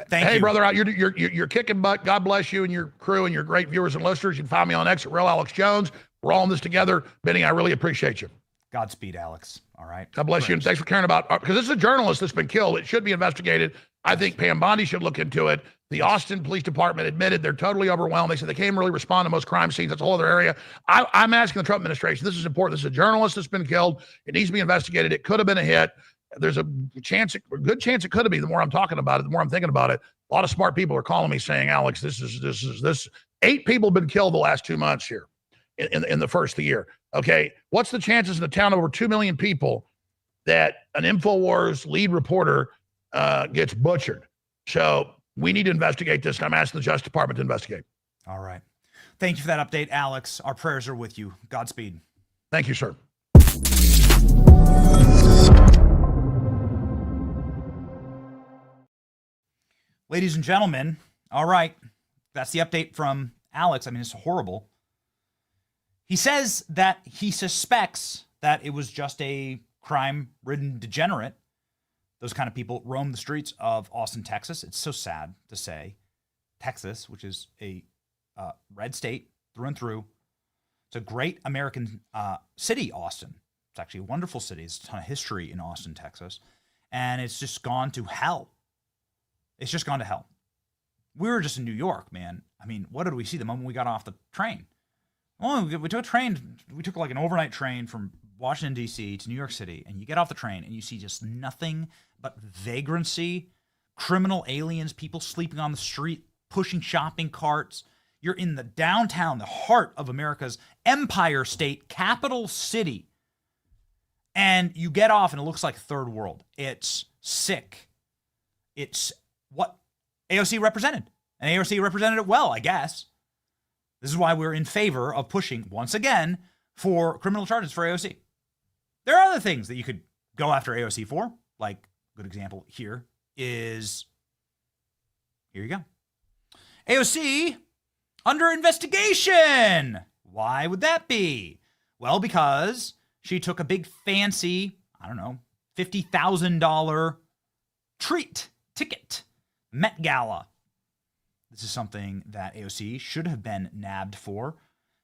Speaker 6: thank you.
Speaker 12: Hey, brother, you're kicking butt. God bless you and your crew and your great viewers and listeners. You can find me on X at Real Alex Jones. We're all in this together. Benny, I really appreciate you.
Speaker 6: Godspeed, Alex. All right.
Speaker 12: God bless you, and thanks for caring about, because this is a journalist that's been killed. It should be investigated. I think Pam Bondi should look into it. The Austin Police Department admitted they're totally overwhelmed. They said they can't even really respond to most crime scenes. That's a whole other area. I'm asking the Trump administration, this is important. This is a journalist that's been killed. It needs to be investigated. It could have been a hit. There's a good chance it could have been. The more I'm talking about it, the more I'm thinking about it. A lot of smart people are calling me saying, Alex, this 8 people have been killed the last 2 months here in the first of the year. Okay. What's the chances in a town of over 2 million people that an Infowars lead reporter gets butchered? So we need to investigate this. And I'm asking the Justice Department to investigate.
Speaker 6: All right. Thank you for that update, Alex. Our prayers are with you. Godspeed.
Speaker 12: Thank you, sir.
Speaker 6: Ladies and gentlemen, all right, that's the update from Alex. I mean, it's horrible. He says that he suspects that it was just a crime-ridden degenerate. Those kind of people roam the streets of Austin, Texas. It's so sad to say. Texas, which is a red state through and through. It's a great American city, Austin. It's actually a wonderful city. There's a ton of history in Austin, Texas. And it's just gone to hell. It's just gone to hell. We were just in New York, man. I mean, what did we see the moment we got off the train? Well, we took a train. We took like an overnight train from Washington, D.C. to New York City. And you get off the train and you see just nothing but vagrancy, criminal aliens, people sleeping on the street, pushing shopping carts. You're in the downtown, the heart of America's empire state, capital city. And you get off and it looks like third world. It's sick. It's what AOC represented. And AOC represented it well, I guess. This is why we're in favor of pushing, once again, for criminal charges for AOC. There are other things that you could go after AOC for. Like, a good example here is, here you go. AOC under investigation. Why would that be? Well, because she took a big fancy, I don't know, $50,000 ticket, Met Gala. This is something that AOC should have been nabbed for.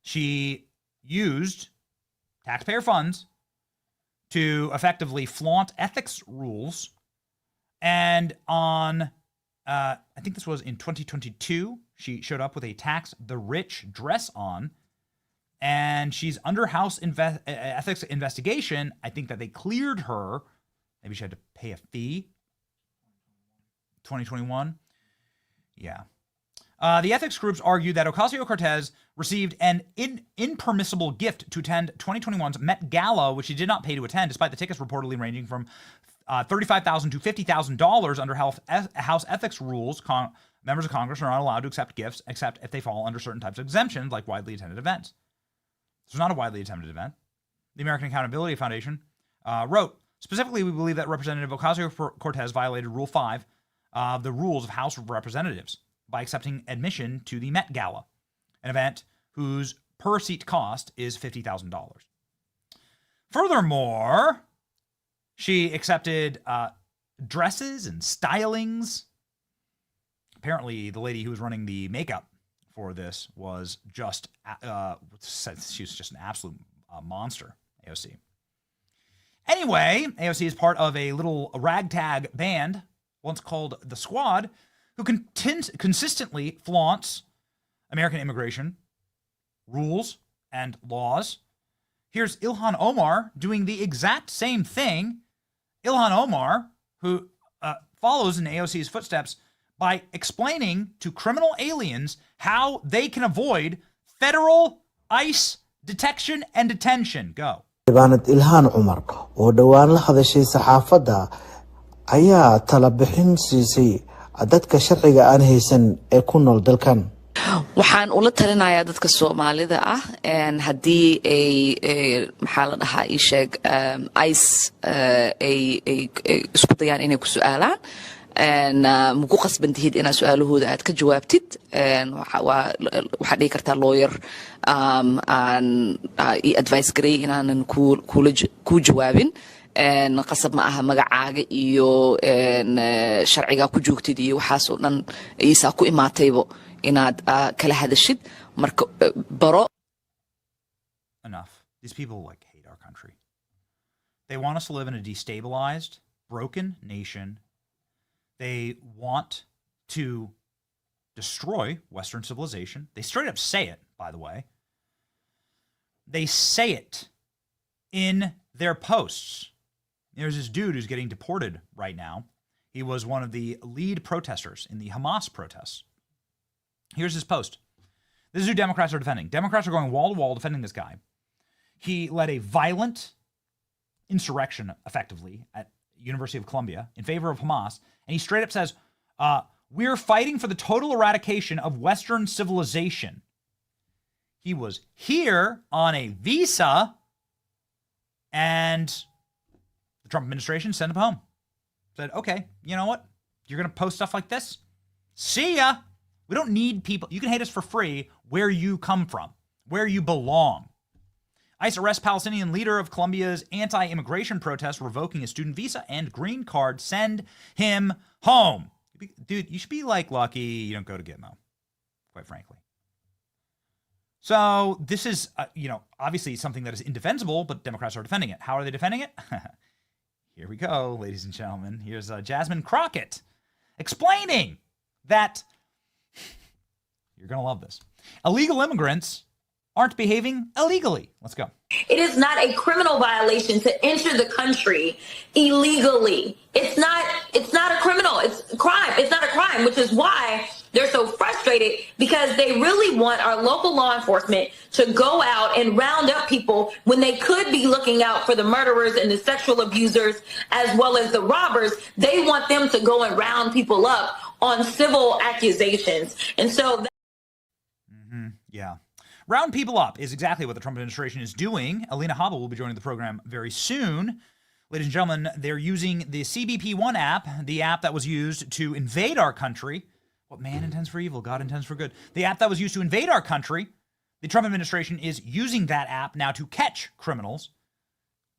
Speaker 6: She used taxpayer funds to effectively flaunt ethics rules. And on, I think this was in 2022, she showed up with a tax the rich dress on. And she's under House ethics investigation. I think that they cleared her. Maybe she had to pay a fee. 2021. Yeah. The ethics groups argued that Ocasio-Cortez received an impermissible gift to attend 2021's Met Gala, which she did not pay to attend, despite the tickets reportedly ranging from $35,000 to $50,000 under House ethics rules. Members of Congress are not allowed to accept gifts except if they fall under certain types of exemptions, like widely attended events. This was not a widely attended event. The American Accountability Foundation wrote, specifically, we believe that Representative Ocasio-Cortez violated Rule 5 of the rules of House of Representatives by accepting admission to the Met Gala, an event whose per-seat cost is $50,000. Furthermore, she accepted dresses and stylings. Apparently, the lady who was running the makeup for this was just, she was just an absolute monster, AOC. Anyway, AOC is part of a little ragtag band, once called The Squad, who consistently flaunts American immigration rules and laws. Here's Ilhan Omar doing the exact same thing. Ilhan Omar, who follows in AOC's footsteps by explaining to criminal aliens how they can avoid federal ICE detection and detention. Go.
Speaker 13: Ilhan Omar, oo dhawaan la hadashay saxaafadda ayaa tala bixin siisay dadka sharciga aan haysan ee ku nool dalkan.
Speaker 14: Waxaan ula talinayaa dadka Soomaalida ah haddii ay maxaa la dhahaa ii sheeg ICE ay isku dayaan inay ku su'aalaan muku qasban tihid inaad su'aalahooda aad ka jawaabtid waxaad dhihi kartaa lawyer aan ii advice garay inaanan ku jawaabin qasab ma aha magacaaga iyo sharciga ku joogtid iyo waxaas oo dhan iisaa ku imaataybo inaad kala hadashid marka baro.
Speaker 6: Enough. These people like hate our country. They want us to live in a destabilized, broken nation. They want to destroy Western civilization. They straight up say it, by the way. They say it in their posts. There's this dude who's getting deported right now. He was one of the lead protesters in the Hamas protests. Here's his post. This is who Democrats are defending. Democrats are going wall to wall defending this guy. He led a violent insurrection, effectively, at University of Columbia in favor of Hamas. And he straight up says, we're fighting for the total eradication of Western civilization. He was here on a visa, and the Trump administration sent him home. Said, okay, you know what? You're going to post stuff like this? See ya. We don't need people. You can hate us for free where you come from, where you belong. ICE arrests Palestinian leader of Colombia's anti-immigration protest, revoking his student visa and green card. Send him home. Dude, you should be like lucky you don't go to Gitmo, quite frankly. So this is, obviously something that is indefensible, but Democrats are defending it. How are they defending it? Here we go, ladies and gentlemen. Here's Jasmine Crockett explaining that, you're going to love this, illegal immigrants aren't behaving illegally. Let's go.
Speaker 15: It is not a criminal violation to enter the country illegally. It's not a criminal. It's a crime. It's not a crime, which is why they're so frustrated, because they really want our local law enforcement to go out and round up people when they could be looking out for the murderers and the sexual abusers as well as the robbers. They want them to go and round people up on civil accusations. And so
Speaker 6: yeah. Round people up is exactly what the Trump administration is doing. Alina Habba will be joining the program very soon. Ladies and gentlemen, they're using the CBP One app, the app that was used to invade our country. What man intends for evil, God intends for good. The app that was used to invade our country. The Trump administration is using that app now to catch criminals.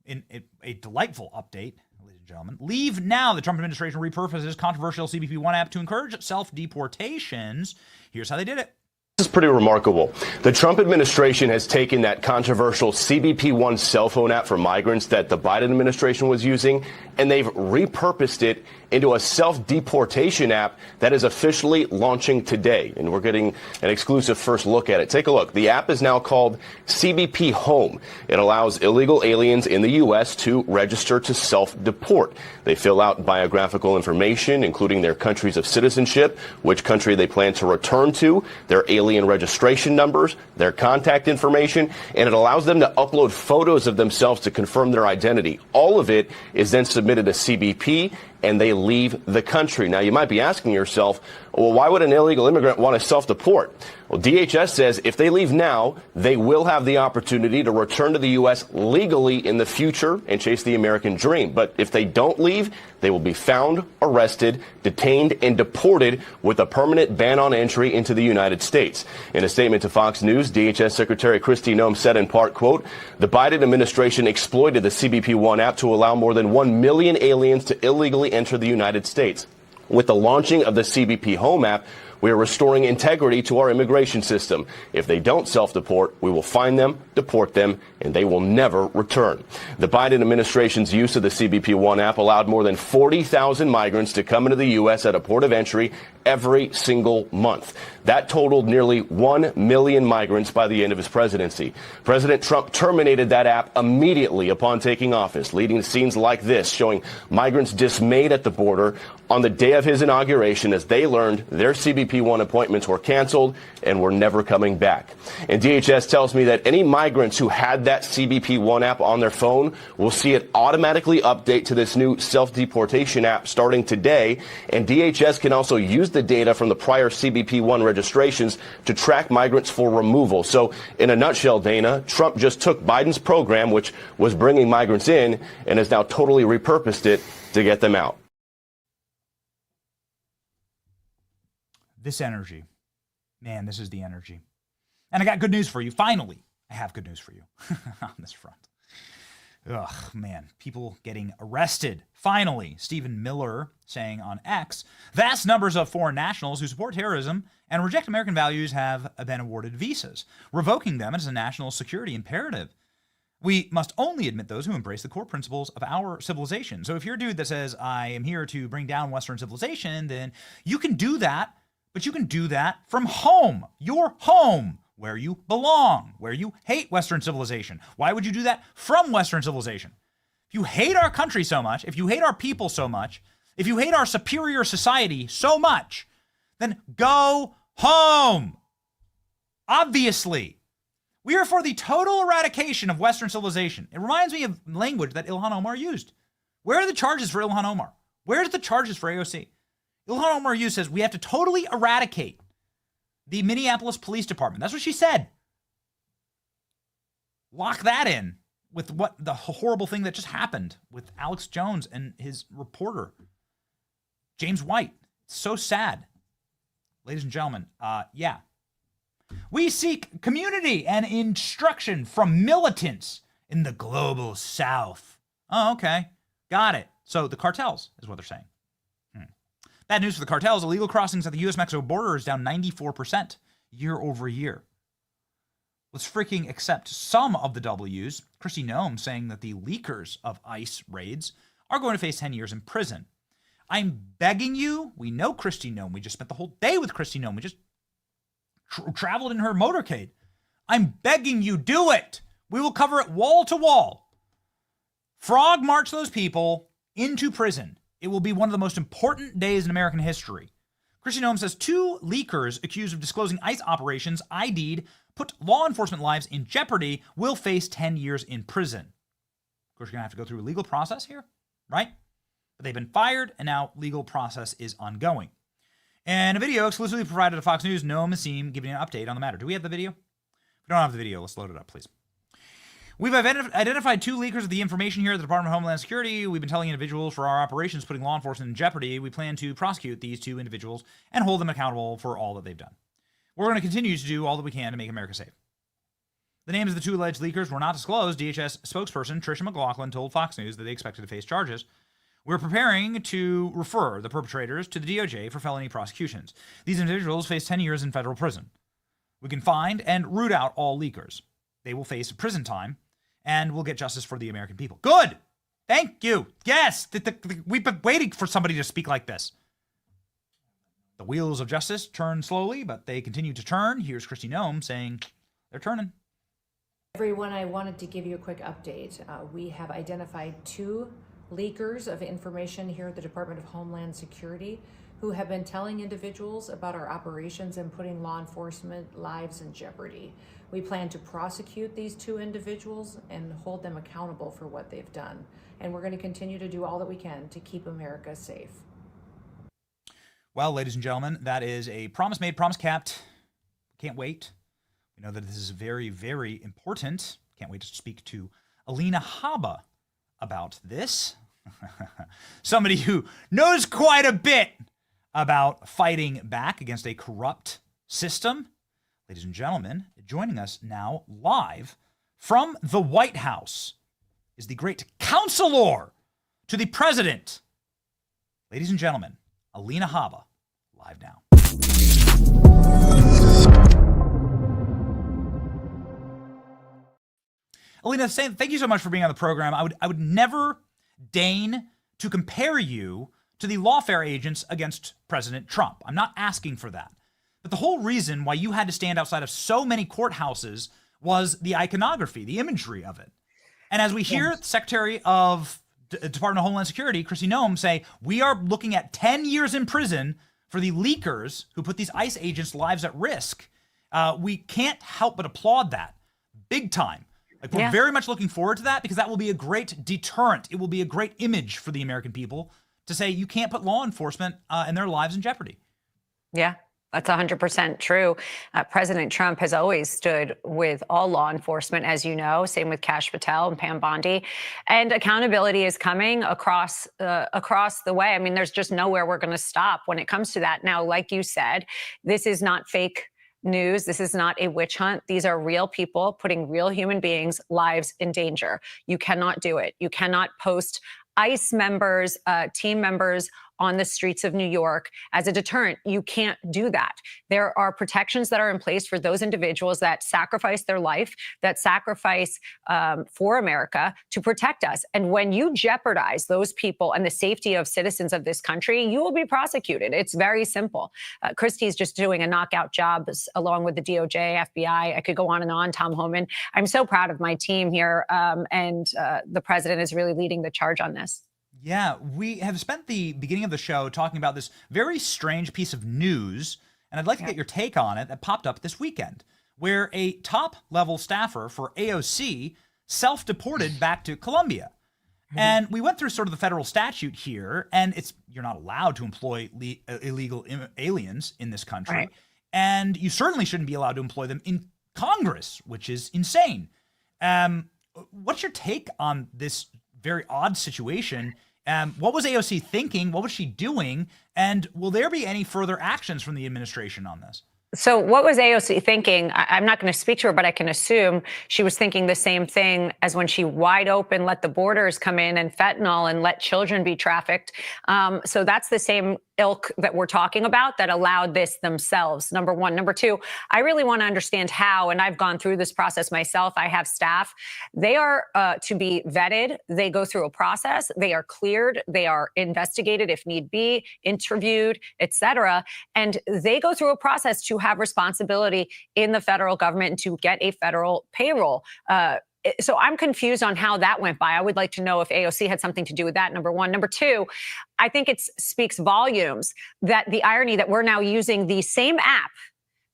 Speaker 6: In a delightful update, ladies and gentlemen. Leave now. The Trump administration repurposes controversial CBP One app to encourage self-deportations. Here's how they did it.
Speaker 16: This is pretty remarkable. The Trump administration has taken that controversial CBP One cell phone app for migrants that the Biden administration was using, and they've repurposed it into a self-deportation app that is officially launching today. And we're getting an exclusive first look at it. Take a look. The app is now called CBP Home. It allows illegal aliens in the U.S. to register to self-deport. They fill out biographical information, including their countries of citizenship, which country they plan to return to, their alien registration numbers, their contact information, and it allows them to upload photos of themselves to confirm their identity. All of it is then submitted to CBP, and they leave the country. Now, you might be asking yourself, well, why would an illegal immigrant want to self-deport? Well, DHS says if they leave now, they will have the opportunity to return to the U.S. legally in the future and chase the American dream. But if they don't leave, they will be found, arrested, detained, and deported with a permanent ban on entry into the United States. In a statement to Fox News, DHS Secretary Kristi Noem said in part, quote, the Biden administration exploited the CBP One app to allow more than 1 million aliens to illegally enter the United States. With the launching of the CBP Home app, we are restoring integrity to our immigration system. If they don't self-deport, we will find them, deport them, and they will never return. The Biden administration's use of the CBP One app allowed more than 40,000 migrants to come into the U.S. at a port of entry every single month. That totaled nearly 1 million migrants by the end of his presidency. President Trump terminated that app immediately upon taking office, leading to scenes like this, showing migrants dismayed at the border on the day of his inauguration as they learned their CBP One appointments were canceled and were never coming back. And DHS tells me that any migrants who had that CBP One app on their phone will see it automatically update to this new self-deportation app starting today. And DHS can also use the data from the prior CBP One registrations to track migrants for removal. So in a nutshell, Dana, Trump just took Biden's program, which was bringing migrants in, and has now totally repurposed it to get them out.
Speaker 6: This energy. Man, this is the energy. And I got good news for you. Finally, I have good news for you on this front. Ugh, man, people getting arrested. Finally, Stephen Miller saying on X, vast numbers of foreign nationals who support terrorism and reject American values have been awarded visas. Revoking them is a national security imperative. We must only admit those who embrace the core principles of our civilization. So if you're a dude that says, I am here to bring down Western civilization, then you can do that, but you can do that from home, your home, where you belong, where you hate Western civilization. Why would you do that from Western civilization? If you hate our country so much, if you hate our people so much, if you hate our superior society so much, then go home. Obviously. We are for the total eradication of Western civilization. It reminds me of language that Ilhan Omar used. Where are the charges for Ilhan Omar? Where's the charges for AOC? Ilhan Omar says we have to totally eradicate the Minneapolis Police Department. That's what she said. Lock that in with what the horrible thing that just happened with Alex Jones and his reporter, James White. It's so sad. Ladies and gentlemen, yeah. We seek community and instruction from militants in the global south. Oh, okay. Got it. So the cartels is what they're saying. Bad news for the cartels. Illegal crossings at the U.S.-Mexico border is down 94% year over year. Let's freaking accept some of the W's. Kristi Noem saying that the leakers of ICE raids are going to face 10 years in prison. I'm begging you. We know Kristi Noem. We just spent the whole day with Kristi Noem. We just traveled in her motorcade. I'm begging you, do it. We will cover it wall to wall. Frog march those people into prison. It will be one of the most important days in American history. Kristi Noem says 2 leakers accused of disclosing ICE operations ID'd put law enforcement lives in jeopardy will face 10 years in prison. Of course, you're going to have to go through a legal process here, right? But they've been fired, and now legal process is ongoing. And a video exclusively provided to Fox News, Noam Nassim giving an update on the matter. Do we have the video? If we don't have the video, let's load it up, please. We've identified 2 leakers of the information here at the Department of Homeland Security. We've been telling individuals for our operations putting law enforcement in jeopardy. We plan to prosecute these 2 individuals and hold them accountable for all that they've done. We're going to continue to do all that we can to make America safe. The names of the 2 alleged leakers were not disclosed. DHS spokesperson Tricia McLaughlin told Fox News that they expected to face charges. We're preparing to refer the perpetrators to the DOJ for felony prosecutions. These individuals face 10 years in federal prison. We can find and root out all leakers. They will face prison time, and we'll get justice for the American people. Good! Thank you! Yes! We've been waiting for somebody to speak like this. The wheels of justice turn slowly, but they continue to turn. Here's Kristi Noem saying they're turning.
Speaker 17: Everyone, I wanted to give you a quick update. We have identified 2 leakers of information here at the Department of Homeland Security who have been telling individuals about our operations and putting law enforcement lives in jeopardy. We plan to prosecute these 2 individuals and hold them accountable for what they've done. And we're going to continue to do all that we can to keep America safe.
Speaker 6: Well, ladies and gentlemen, that is a promise made, promise kept. Can't wait. We know that this is very, very important. Can't wait to speak to Alina Habba about this. Somebody who knows quite a bit about fighting back against a corrupt system. Ladies and gentlemen, joining us now live from the White House is the great counselor to the president. Ladies and gentlemen, Alina Habba, live now. Alina, thank you so much for being on the program. I would never deign to compare you to the lawfare agents against President Trump. I'm not asking for that. But the whole reason why you had to stand outside of so many courthouses was the iconography, the imagery of it. And as we hear the Secretary of Department of Homeland Security, Kristi Noem, say, we are looking at 10 years in prison for the leakers who put these ICE agents' lives at risk. We can't help but applaud that big time. Like, we're very much looking forward to that because that will be a great deterrent. It will be a great image for the American people to say you can't put law enforcement and their lives in jeopardy.
Speaker 18: Yeah. That's 100% true. President Trump has always stood with all law enforcement, as you know, same with Kash Patel and Pam Bondi. And accountability is coming across the way. I mean, there's just nowhere we're going to stop when it comes to that. Now, like you said, this is not fake news. This is not a witch hunt. These are real people putting real human beings' lives in danger. You cannot do it. You cannot post ICE members, team members on the streets of New York as a deterrent. You can't do that. There are protections that are in place for those individuals that sacrifice their life, that sacrifice for America to protect us. And when you jeopardize those people and the safety of citizens of this country, you will be prosecuted. It's very simple. Christie's just doing a knockout job along with the DOJ, FBI. I could go on and on. Tom Homan. I'm so proud of my team here, and the president is really leading the charge on this.
Speaker 6: Yeah, we have spent the beginning of the show talking about this very strange piece of news, and I'd like to get your take on it, that popped up this weekend, where a top-level staffer for AOC self-deported back to Colombia. And we went through sort of the federal statute here, and you're not allowed to employ illegal aliens in this country.
Speaker 18: Right.
Speaker 6: And you certainly shouldn't be allowed to employ them in Congress, which is insane. What's your take on this very odd situation? What was AOC thinking? What was she doing? And will there be any further actions from the administration on this?
Speaker 18: So what was AOC thinking? I'm not going to speak to her, but I can assume she was thinking the same thing as when she wide open let the borders come in and fentanyl and let children be trafficked. So that's the same ilk that we're talking about that allowed this themselves, number one. Number two, I really want to understand how, and I've gone through this process myself. I have staff. They are to be vetted. They go through a process. They are cleared. They are investigated if need be, interviewed, etc. And they go through a process to have responsibility in the federal government and to get a federal payroll. So I'm confused on how that went by. I would like to know if AOC had something to do with that, number one. Number two, I think it speaks volumes that the irony that we're now using the same app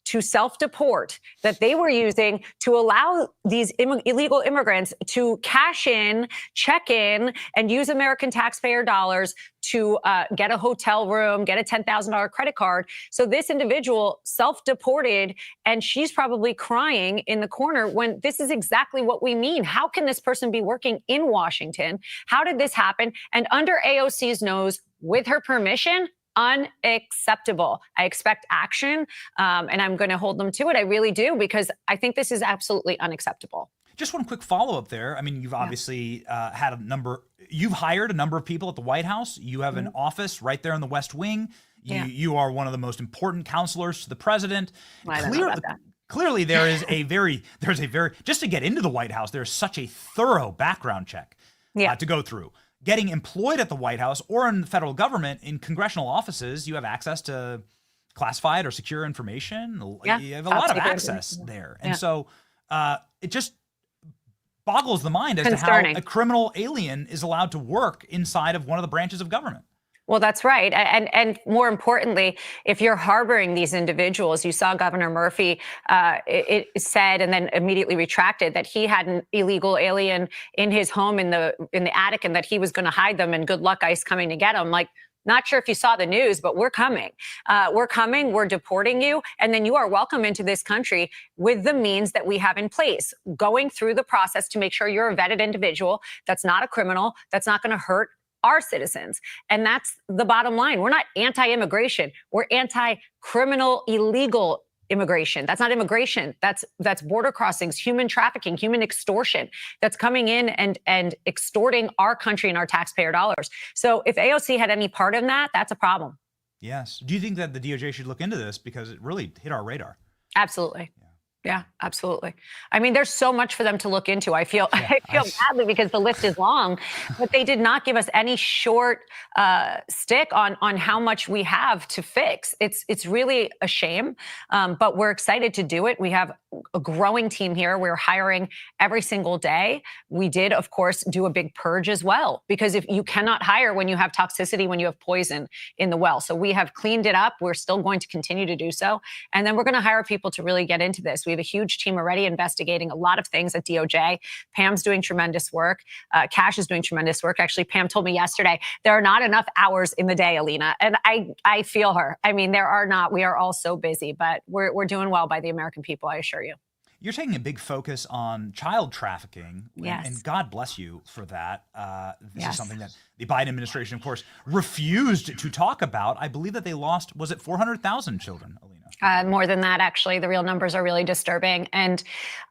Speaker 18: to self-deport that they were using to allow these illegal immigrants to cash in, check in, and use American taxpayer dollars to get a hotel room, get a $10,000 credit card. So this individual self-deported, and she's probably crying in the corner when this is exactly what we mean. How can this person be working in Washington? How did this happen? And under AOC's nose, with her permission, unacceptable. I expect action, and I'm going to hold them to it. I really do, because I think this is absolutely unacceptable.
Speaker 6: Just one quick follow-up there. I mean, you've obviously you've hired a number of people at the White House. You have an office right there in the West Wing. You are one of the most important counselors to the president.
Speaker 18: I don't know about that.
Speaker 6: Clearly, there's a very, just to get into the White House, there's such a thorough background check to go through. Getting employed at the White House or in the federal government in congressional offices, you have access to classified or secure information. You have a lot of access there. And so it just boggles the mind as to how a criminal alien is allowed to work inside of one of the branches of government.
Speaker 18: Well, that's right. And more importantly, if you're harboring these individuals, you saw Governor Murphy, it said and then immediately retracted that he had an illegal alien in his home in the attic and that he was going to hide them, and good luck ICE coming to get him. Like, not sure if you saw the news, but we're coming. We're deporting you. And then you are welcome into this country with the means that we have in place, going through the process to make sure you're a vetted individual that's not a criminal, that's not going to hurt our citizens. And that's the bottom line. We're not anti-immigration. We're anti-criminal, illegal immigration. That's not immigration. That's border crossings, human trafficking, human extortion that's coming in and extorting our country and our taxpayer dollars. So if AOC had any part in that, that's a problem.
Speaker 6: Yes. Do you think that the DOJ should look into this, because it really hit our radar?
Speaker 18: Absolutely. Yeah, absolutely. I mean, there's so much for them to look into. I feel badly because the list is long, but they did not give us any short stick on how much we have to fix. It's really a shame, but we're excited to do it. We have a growing team here. We're hiring every single day. We did, of course, do a big purge as well, because if you cannot hire when you have toxicity, when you have poison in the well. So we have cleaned it up. We're still going to continue to do so. And then we're going to hire people to really get into this. We have a huge team already investigating a lot of things at DOJ. Pam's doing tremendous work. Cash is doing tremendous work. Actually, Pam told me yesterday, there are not enough hours in the day, Alina. And I feel her. I mean, there are not. We are all so busy, but we're doing well by the American people, I assure you.
Speaker 6: You're taking a big focus on child trafficking,
Speaker 18: yes.
Speaker 6: And God bless you for that. This is something that the Biden administration, of course, refused to talk about. I believe that they lost, was it 400,000 children, Alina?
Speaker 18: More than that, actually. The real numbers are really disturbing. And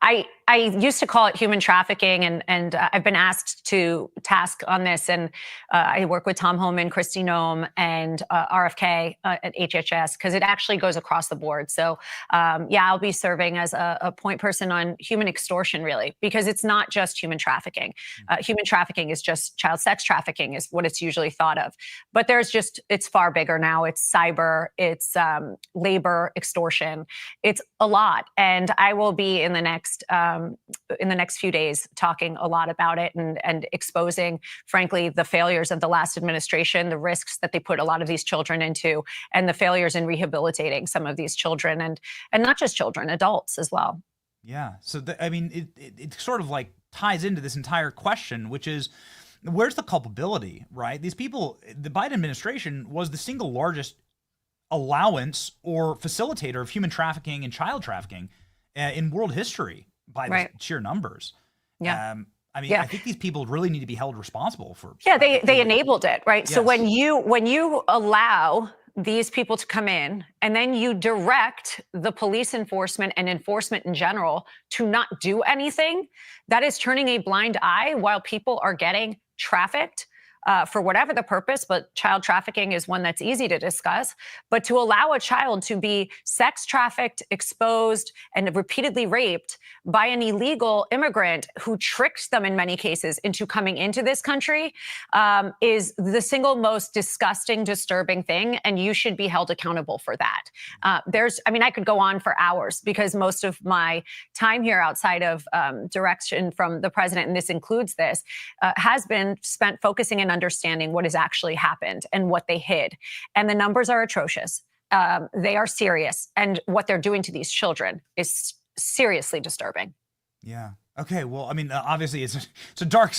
Speaker 18: I used to call it human trafficking, and I've been asked to task on this, and I work with Tom Homan, Kristi Noem, and RFK at HHS, because it actually goes across the board. So I'll be serving as a point person on human extortion, really, because it's not just human trafficking. Human trafficking is just child sex trafficking is what it's usually thought of. But it's far bigger now. It's cyber, it's labor extortion. It's a lot. And I will be in the next few days talking a lot about it and exposing, frankly, the failures of the last administration, the risks that they put a lot of these children into, and the failures in rehabilitating some of these children, and not just children, adults as well.
Speaker 6: Yeah. So, it sort of like ties into this entire question, which is, where's the culpability, right? These people, the Biden administration was the single largest allowance or facilitator of human trafficking and child trafficking in world history by the sheer numbers.
Speaker 18: Yeah.
Speaker 6: I think these people really need to be held responsible for.
Speaker 18: Yeah, they enabled it, right?
Speaker 6: Yes.
Speaker 18: So when you allow these people to come in, and then you direct the police enforcement and enforcement in general to not do anything, that is turning a blind eye while people are getting trafficked for whatever the purpose, but child trafficking is one that's easy to discuss. But to allow a child to be sex trafficked, exposed, and repeatedly raped by an illegal immigrant who tricks them in many cases into coming into this country is the single most disgusting, disturbing thing, and you should be held accountable for that. I could go on for hours, because most of my time here outside of direction from the president, and this includes this, has been spent focusing and understanding what has actually happened and what they hid. And the numbers are atrocious. They are serious. And what they're doing to these children is seriously disturbing.
Speaker 6: Yeah. Okay. Well, obviously it's dark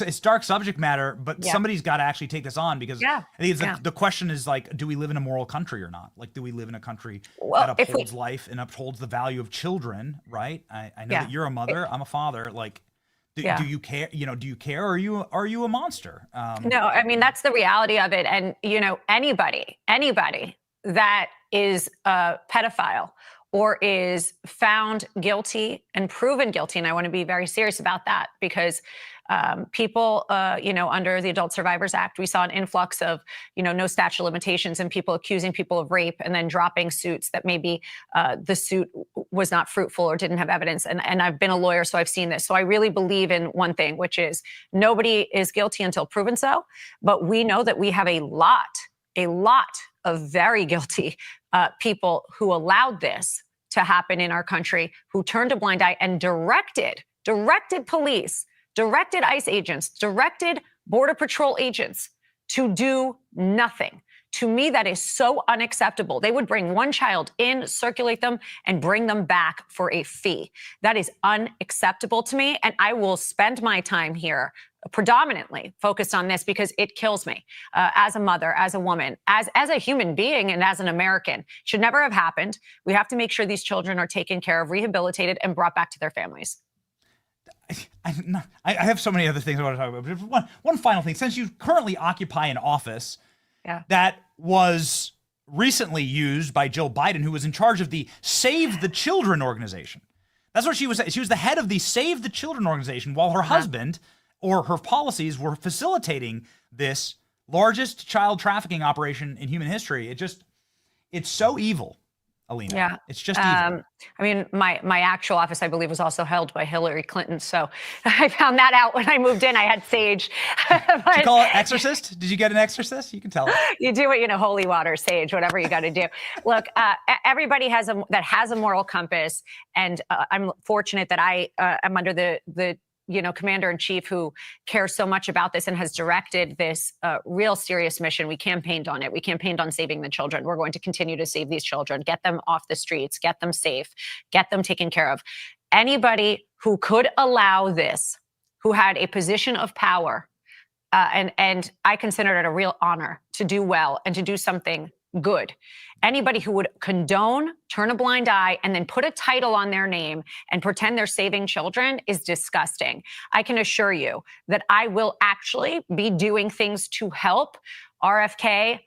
Speaker 6: subject matter, but somebody's got to actually take this on, because I think the question is, like, do we live in a moral country or not? Like, do we live in a country that upholds life and upholds the value of children? Right. I know that you're a mother. I'm a father. Like, do you care? Do you care? Or are you a monster?
Speaker 18: No, that's the reality of it. And, anybody that is a pedophile or is found guilty and proven guilty, and I want to be very serious about that, because people, under the Adult Survivors Act, we saw an influx of, no statute of limitations, and people accusing people of rape and then dropping suits that maybe the suit was not fruitful or didn't have evidence. And I've been a lawyer, so I've seen this. So I really believe in one thing, which is nobody is guilty until proven so. But we know that we have a lot of very guilty people who allowed this to happen in our country, who turned a blind eye and directed police, directed ICE agents, directed Border Patrol agents to do nothing. To me, that is so unacceptable. They would bring one child in, circulate them, and bring them back for a fee. That is unacceptable to me, and I will spend my time here predominantly focused on this, because it kills me as a mother, as a woman, as a human being, and as an American. It should never have happened. We have to make sure these children are taken care of, rehabilitated, and brought back to their families.
Speaker 6: I have so many other things I want to talk about, but one final thing. Since you currently occupy an office that was recently used by Jill Biden, who was in charge of the Save the Children organization. That's what she was. She was the head of the Save the Children organization, while her husband or her policies were facilitating this largest child trafficking operation in human history. It's so evil, Alina.
Speaker 18: Yeah.
Speaker 6: It's just evil.
Speaker 18: My actual office, I believe, was also held by Hillary Clinton. So I found that out when I moved in. I had sage.
Speaker 6: Did you call it exorcist? Did you get an exorcist? You can tell it.
Speaker 18: You do it, holy water, sage, whatever you got to do. Look, everybody has a moral compass. And I'm fortunate that I am under the commander-in-chief who cares so much about this and has directed this real serious mission. We campaigned on it. We campaigned on saving the children. We're going to continue to save these children, get them off the streets, get them safe, get them taken care of. Anybody who could allow this, who had a position of power, and I consider it a real honor to do well and to do something good. Anybody who would condone, turn a blind eye, and then put a title on their name and pretend they're saving children is disgusting. I can assure you that I will actually be doing things to help RFK,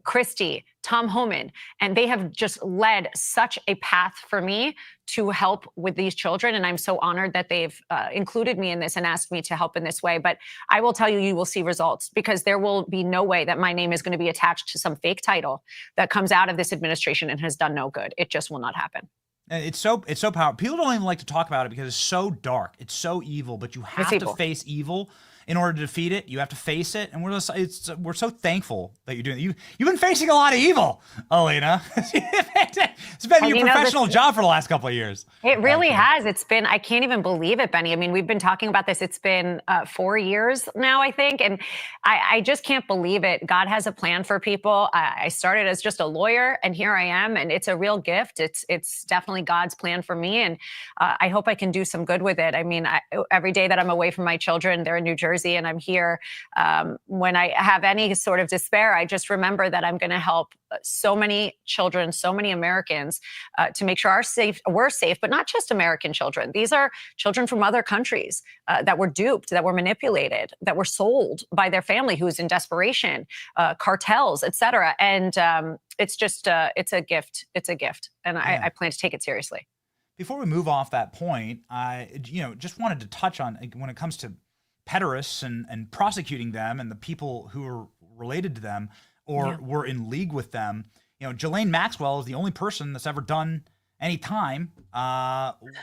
Speaker 18: Christie, Tom Homan, and they have just led such a path for me to help with these children. And I'm so honored that they've included me in this and asked me to help in this way. But I will tell you, you will see results, because there will be no way that my name is going to be attached to some fake title that comes out of this administration and has done no good. It just will not happen.
Speaker 6: And it's so powerful. People don't even like to talk about it because it's so dark. It's so evil, but you have to face evil in order to defeat it. You have to face it. And we're so thankful that you're doing it. You've been facing a lot of evil, Alina. It's been your professional job for the last couple of years.
Speaker 18: It really has. It's been, I can't even believe it, Benny. I mean, we've been talking about this. It's been 4 years now, I think. And I just can't believe it. God has a plan for people. I started as just a lawyer, and here I am. And it's a real gift. It's definitely God's plan for me. And I hope I can do some good with it. I mean, every day that I'm away from my children, they're in New Jersey and I'm here. When I have any sort of despair, I just remember that I'm going to help so many children, so many Americans to make sure we're safe, but not just American children. These are children from other countries that were duped, that were manipulated, that were sold by their family who's in desperation, cartels, et cetera. And it's just, it's a gift. It's a gift. And I plan to take it seriously.
Speaker 6: Before we move off that point, I just wanted to touch on, when it comes to pederasts and prosecuting them and the people who are related to them or were in league with them. Ghislaine Maxwell is the only person that's ever done any time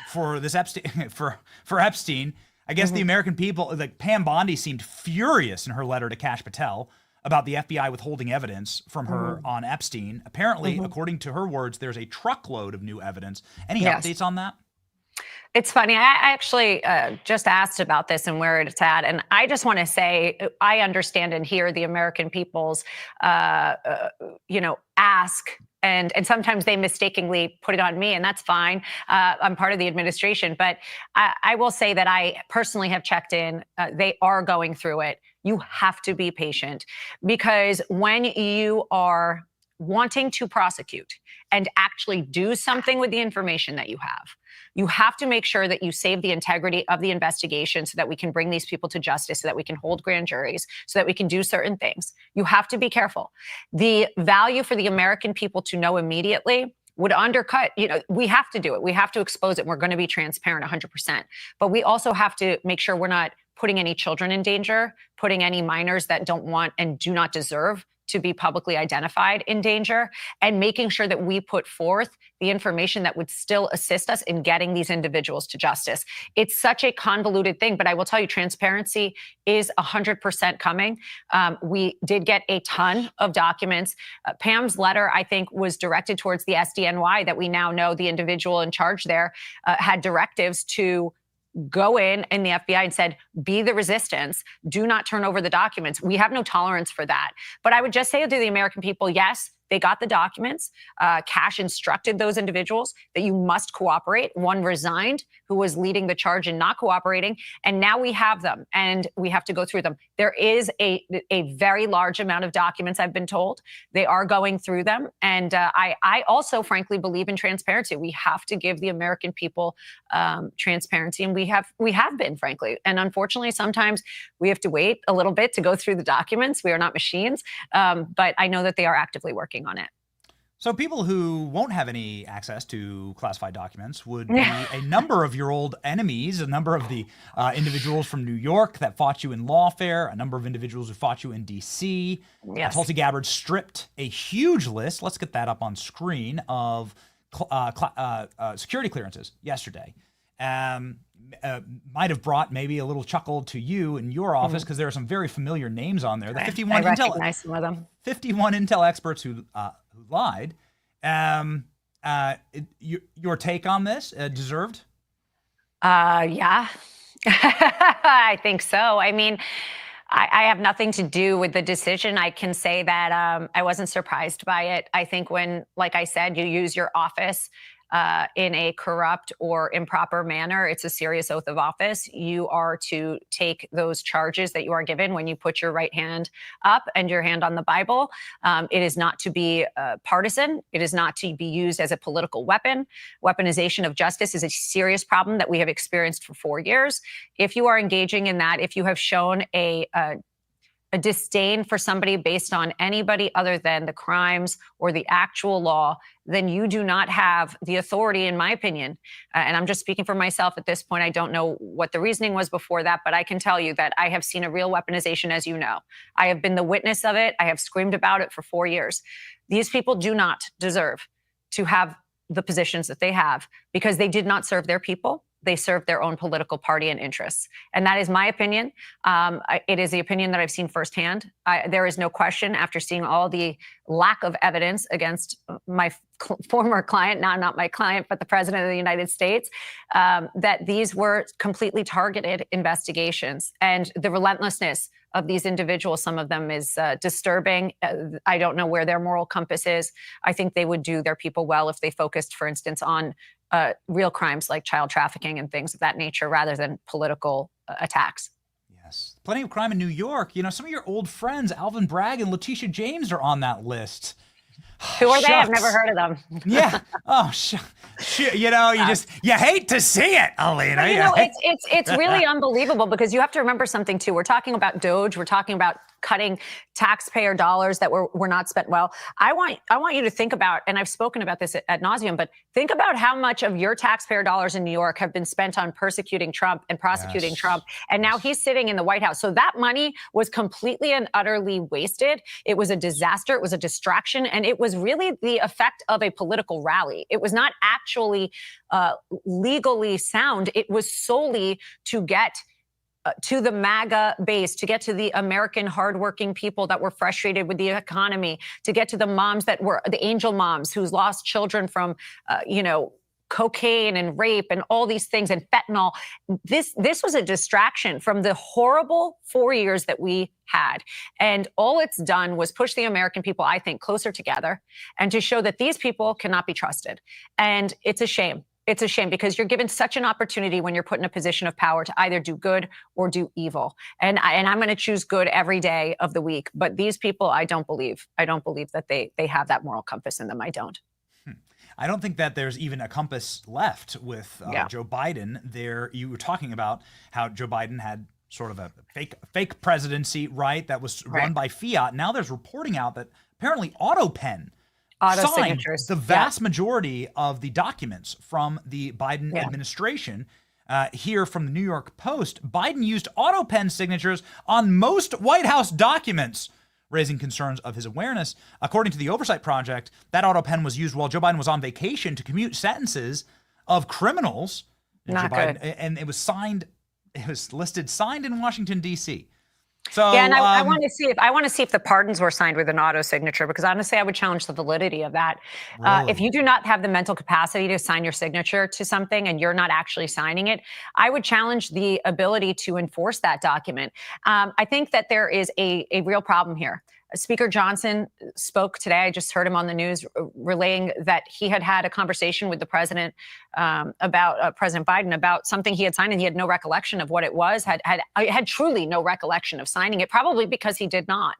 Speaker 6: for this Epstein, for Epstein. I guess the American people, like Pam Bondi, seemed furious in her letter to Kash Patel about the FBI withholding evidence from her on Epstein. Apparently, according to her words, there's a truckload of new evidence. Any updates on that?
Speaker 18: It's funny. I actually just asked about this and where it's at. And I just want to say, I understand and hear the American people's, ask. And sometimes they mistakenly put it on me, and that's fine. I'm part of the administration. But I will say that I personally have checked in. They are going through it. You have to be patient, because when you are wanting to prosecute and actually do something with the information that you have to make sure that you save the integrity of the investigation so that we can bring these people to justice, so that we can hold grand juries, so that we can do certain things. You have to be careful. The value for the American people to know immediately would undercut, we have to do it. We have to expose it. And we're going to be transparent 100%. But we also have to make sure we're not putting any children in danger, putting any minors that don't want and do not deserve to be publicly identified in danger, and making sure that we put forth the information that would still assist us in getting these individuals to justice. It's such a convoluted thing, but I will tell you, transparency is 100% coming. We did get a ton of documents. Pam's letter, I think, was directed towards the SDNY, that we now know the individual in charge there had directives to go in the FBI and said, be the resistance. Do not turn over the documents. We have no tolerance for that. But I would just say to the American people, yes, they got the documents. Kash instructed those individuals that you must cooperate. One resigned, who was leading the charge in not cooperating. And now we have them, and we have to go through them. There is a very large amount of documents, I've been told. They are going through them. And I also, frankly, believe in transparency. We have to give the American people transparency. And we have been, frankly. And unfortunately, sometimes we have to wait a little bit to go through the documents. We are not machines. But I know that they are actively working on it.
Speaker 6: So people who won't have any access to classified documents would be a number of your old enemies, a number of the individuals from New York that fought you in lawfare, a number of individuals who fought you in D.C.
Speaker 18: Yes.
Speaker 6: Tulsi Gabbard stripped a huge list, let's get that up on screen, of security clearances yesterday. Might have brought maybe a little chuckle to you in your office, because there are some very familiar names on there. The 51
Speaker 18: recognize some of them.
Speaker 6: 51 Intel experts who lied. Your take on this, deserved?
Speaker 18: Yeah, I think so. I mean, I have nothing to do with the decision. I can say that I wasn't surprised by it. I think when, like I said, you use your office in a corrupt or improper manner, it's a serious oath of office. You are to take those charges that you are given when you put your right hand up and your hand on the Bible. It is not to be partisan. It is not to be used as a political weapon. Weaponization of justice is a serious problem that we have experienced for 4 years. If you are engaging in that, if you have shown a a disdain for somebody based on anybody other than the crimes or the actual law, then you do not have the authority, in my opinion. And I'm just speaking for myself at this point. I don't know what the reasoning was before that, but I can tell you that I have seen a real weaponization, as you know. I have been the witness of it. I have screamed about it for 4 years. These people do not deserve to have the positions that they have because they did not serve their people. They served their own political party and interests. And that is my opinion. It is the opinion that I've seen firsthand. There is no question after seeing all the lack of evidence against my former client, now not my client, but the president of the United States, that these were completely targeted investigations. And the relentlessness of these individuals, some of them is disturbing. I don't know where their moral compass is. I think they would do their people well if they focused, for instance, on real crimes like child trafficking and things of that nature rather than political attacks.
Speaker 6: Yes. Plenty of crime in New York. You know, some of your old friends, Alvin Bragg and Letitia James, are on that list.
Speaker 18: Who are they? I've
Speaker 6: Shucks.
Speaker 18: never heard of them.
Speaker 6: Yeah. Oh, you know, you hate to see it, Alina.
Speaker 18: You know, it's really unbelievable because you have to remember something too. We're talking about DOJ. We're talking about cutting taxpayer dollars that were not spent well. I want you to think about, and I've spoken about this ad nauseum, but think about how much of your taxpayer dollars in New York have been spent on persecuting Trump and prosecuting Trump. And now he's sitting in the White House. So that money was completely and utterly wasted. It was a disaster. It was a distraction. And it was really the effect of a political rally. It was not actually legally sound. It was solely to get to the MAGA base, to get to the American hardworking people that were frustrated with the economy, to get to the moms that were the angel moms who's lost children from, cocaine and rape and all these things and fentanyl. This was a distraction from the horrible 4 years that we had. And all it's done was push the American people, I think, closer together and to show that these people cannot be trusted. And it's a shame. It's a shame because you're given such an opportunity when you're put in a position of power to either do good or do evil. And I'm going to choose good every day of the week. But these people, I don't believe that they have that moral compass in them. I don't.
Speaker 6: I don't think that there's even a compass left with Joe Biden. There, you were talking about how Joe Biden had sort of a fake presidency, right? That was run by fiat. Now there's reporting out that apparently AutoPen signed the vast majority of the documents from the Biden administration. Here from the New York Post, Biden used AutoPen signatures on most White House documents, raising concerns of his awareness. According to the Oversight Project, that AutoPen was used while Joe Biden was on vacation to commute sentences of criminals.
Speaker 18: Not good.
Speaker 6: And it was signed, it was listed signed in Washington, D.C. So
Speaker 18: yeah, and I want to see if the pardons were signed with an auto signature, because honestly, I would challenge the validity of that.
Speaker 6: Really?
Speaker 18: If you do not have the mental capacity to sign your signature to something and you're not actually signing it, I would challenge the ability to enforce that document. I think that there is a real problem here. Speaker Johnson spoke today. I just heard him on the news relaying that he had a conversation with the president about President Biden about something he had signed, and he had no recollection of what it was, had truly no recollection of signing it, probably because he did not.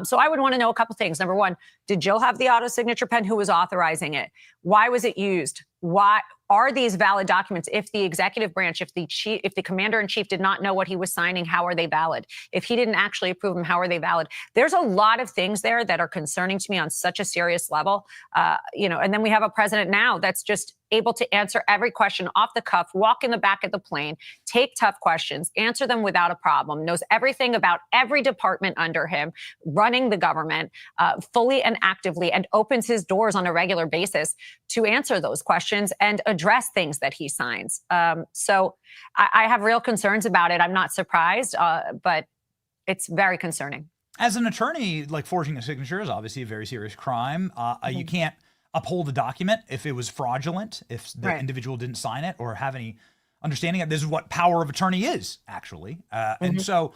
Speaker 18: So I would want to know a couple things. Number one, did Joe have the auto signature pen? Who was authorizing it? Why was it used? Why are these valid documents? If the executive branch, if the commander in chief did not know what he was signing, how are they valid? If he didn't actually approve them, how are they valid? There's a lot of things there that are concerning to me on such a serious level. And then we have a president now that's just able to answer every question off the cuff, walk in the back of the plane, take tough questions, answer them without a problem, knows everything about every department under him, running the government fully and actively, and opens his doors on a regular basis to answer those questions and address things that he signs. So I have real concerns about it. I'm not surprised, but it's very concerning.
Speaker 6: As an attorney, like forging a signature is obviously a very serious crime. You can't uphold a document if it was fraudulent, if the individual didn't sign it or have any understanding of this is what power of attorney is actually. And so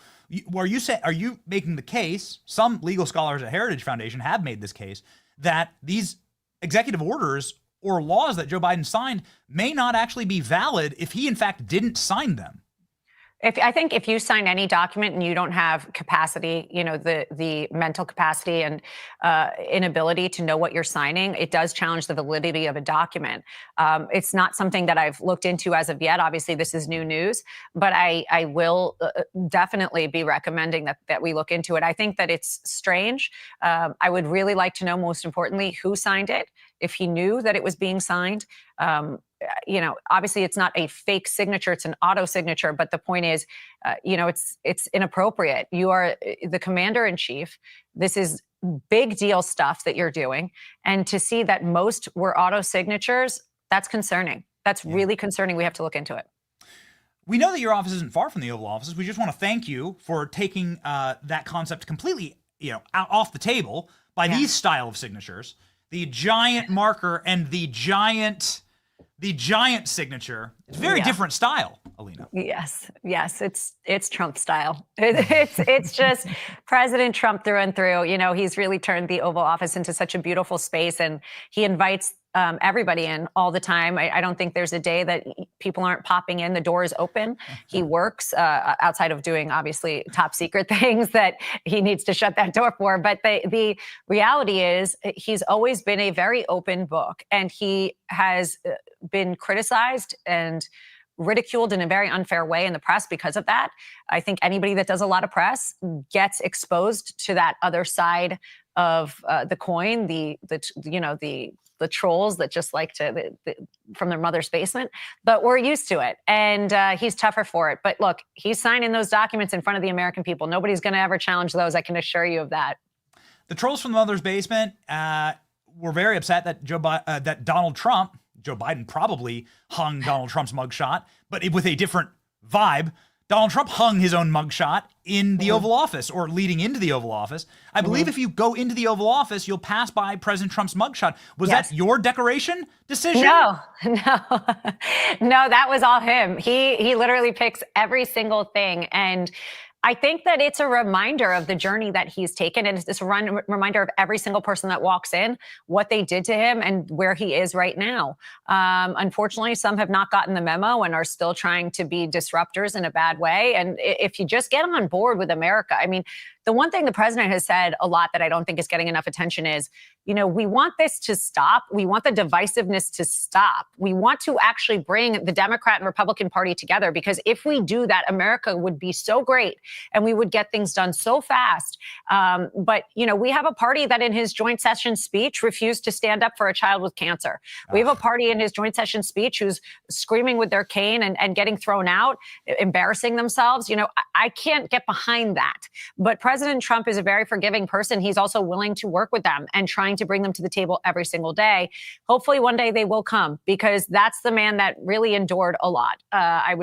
Speaker 6: are you making the case, some legal scholars at Heritage Foundation have made this case, that these executive orders or laws that Joe Biden signed may not actually be valid if he in fact didn't sign them?
Speaker 18: I think if you sign any document and you don't have capacity, the mental capacity and inability to know what you're signing, it does challenge the validity of a document. It's not something that I've looked into as of yet. Obviously, this is new news, but I will definitely be recommending that we look into it. I think that it's strange. I would really like to know, most importantly, who signed it, if he knew that it was being signed. Obviously it's not a fake signature, it's an auto signature, but the point is, it's inappropriate. You are the commander in chief. This is big deal stuff that you're doing. And to see that most were auto signatures, that's concerning. That's really concerning. We have to look into it.
Speaker 6: We know that your office isn't far from the Oval Office. We just want to thank you for taking that concept completely, off the table by these style of signatures. The giant marker and the giant signature. It's very different style, Alina.
Speaker 18: Yes, it's Trump style. It's just President Trump through and through. He's really turned the Oval Office into such a beautiful space, and he invites everybody in all the time. I don't think there's a day that people aren't popping in. The door is open. He works outside of doing obviously top secret things that he needs to shut that door for. But the reality is he's always been a very open book, and he has been criticized and ridiculed in a very unfair way in the press because of that. I think anybody that does a lot of press gets exposed to that other side of the coin, the trolls that just like to from their mother's basement, but we're used to it, and he's tougher for it. But look, he's signing those documents in front of the American people. Nobody's going to ever challenge those. I can assure you of that.
Speaker 6: The trolls from the mother's basement were very upset that that Joe Biden probably hung Donald Trump's mugshot, but with a different vibe. Donald Trump hung his own mugshot in the Oval Office, or leading into the Oval Office. I believe if you go into the Oval Office, you'll pass by President Trump's mugshot. Was that your decoration decision?
Speaker 18: No, that was all him. He literally picks every single thing. And I think that it's a reminder of the journey that he's taken. And it's a reminder of every single person that walks in, what they did to him and where he is right now. Unfortunately, some have not gotten the memo and are still trying to be disruptors in a bad way. And if you just get on board with America, I mean, the one thing the president has said a lot that I don't think is getting enough attention is, we want this to stop. We want the divisiveness to stop. We want to actually bring the Democrat and Republican Party together, because if we do that, America would be so great and we would get things done so fast. But we have a party that in his joint session speech refused to stand up for a child with cancer. We have a party in his joint session speech who's screaming with their cane and getting thrown out, embarrassing themselves. I can't get behind that. But President Trump is a very forgiving person. He's also willing to work with them and trying to bring them to the table every single day. Hopefully one day they will come, because that's the man that really endured a lot. I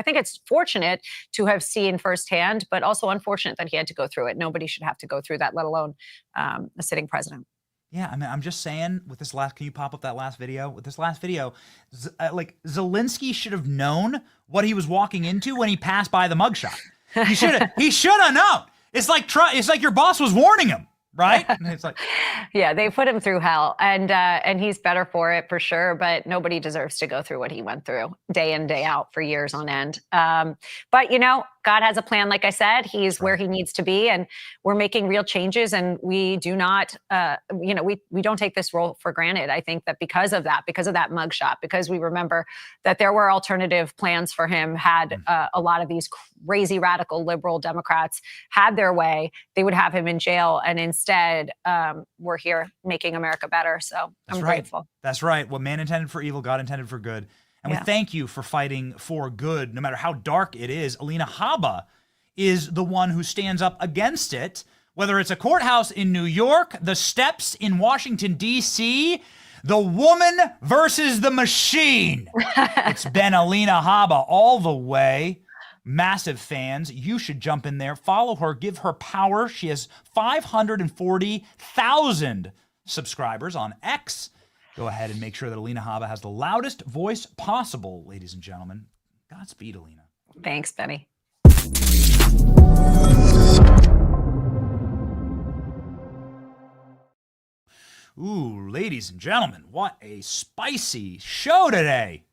Speaker 18: think it's fortunate to have seen firsthand, but also unfortunate that he had to go through it. Nobody should have to go through that, let alone a sitting president.
Speaker 6: Yeah, I mean, I'm just saying, with this last, can you pop up that last video? With this last video, Zelensky should have known what he was walking into when he passed by the mugshot. He should have known. It's like your boss was warning him, right? And it's like,
Speaker 18: yeah, they put him through hell, and he's better for it for sure. But nobody deserves to go through what he went through day in, day out for years on end. But God has a plan. Like I said, he's where he needs to be, and we're making real changes. And we do not, we don't take this role for granted. I think that because of that mugshot, because we remember that there were alternative plans for him, had a lot of these crazy radical liberal Democrats had their way, they would have him in jail. And instead, we're here making America better. So I'm grateful.
Speaker 6: That's right. What man intended for evil, God intended for good. And we thank you for fighting for good, no matter how dark it is. Alina Habba is the one who stands up against it, whether it's a courthouse in New York, the steps in Washington, D.C., the woman versus the machine. It's been Alina Habba all the way. Massive fans. You should jump in there, follow her, give her power. She has 540,000 subscribers on X. Go ahead and make sure that Alina Habba has the loudest voice possible, ladies and gentlemen. Godspeed, Alina.
Speaker 18: Thanks, Benny.
Speaker 6: Ooh, ladies and gentlemen, what a spicy show today.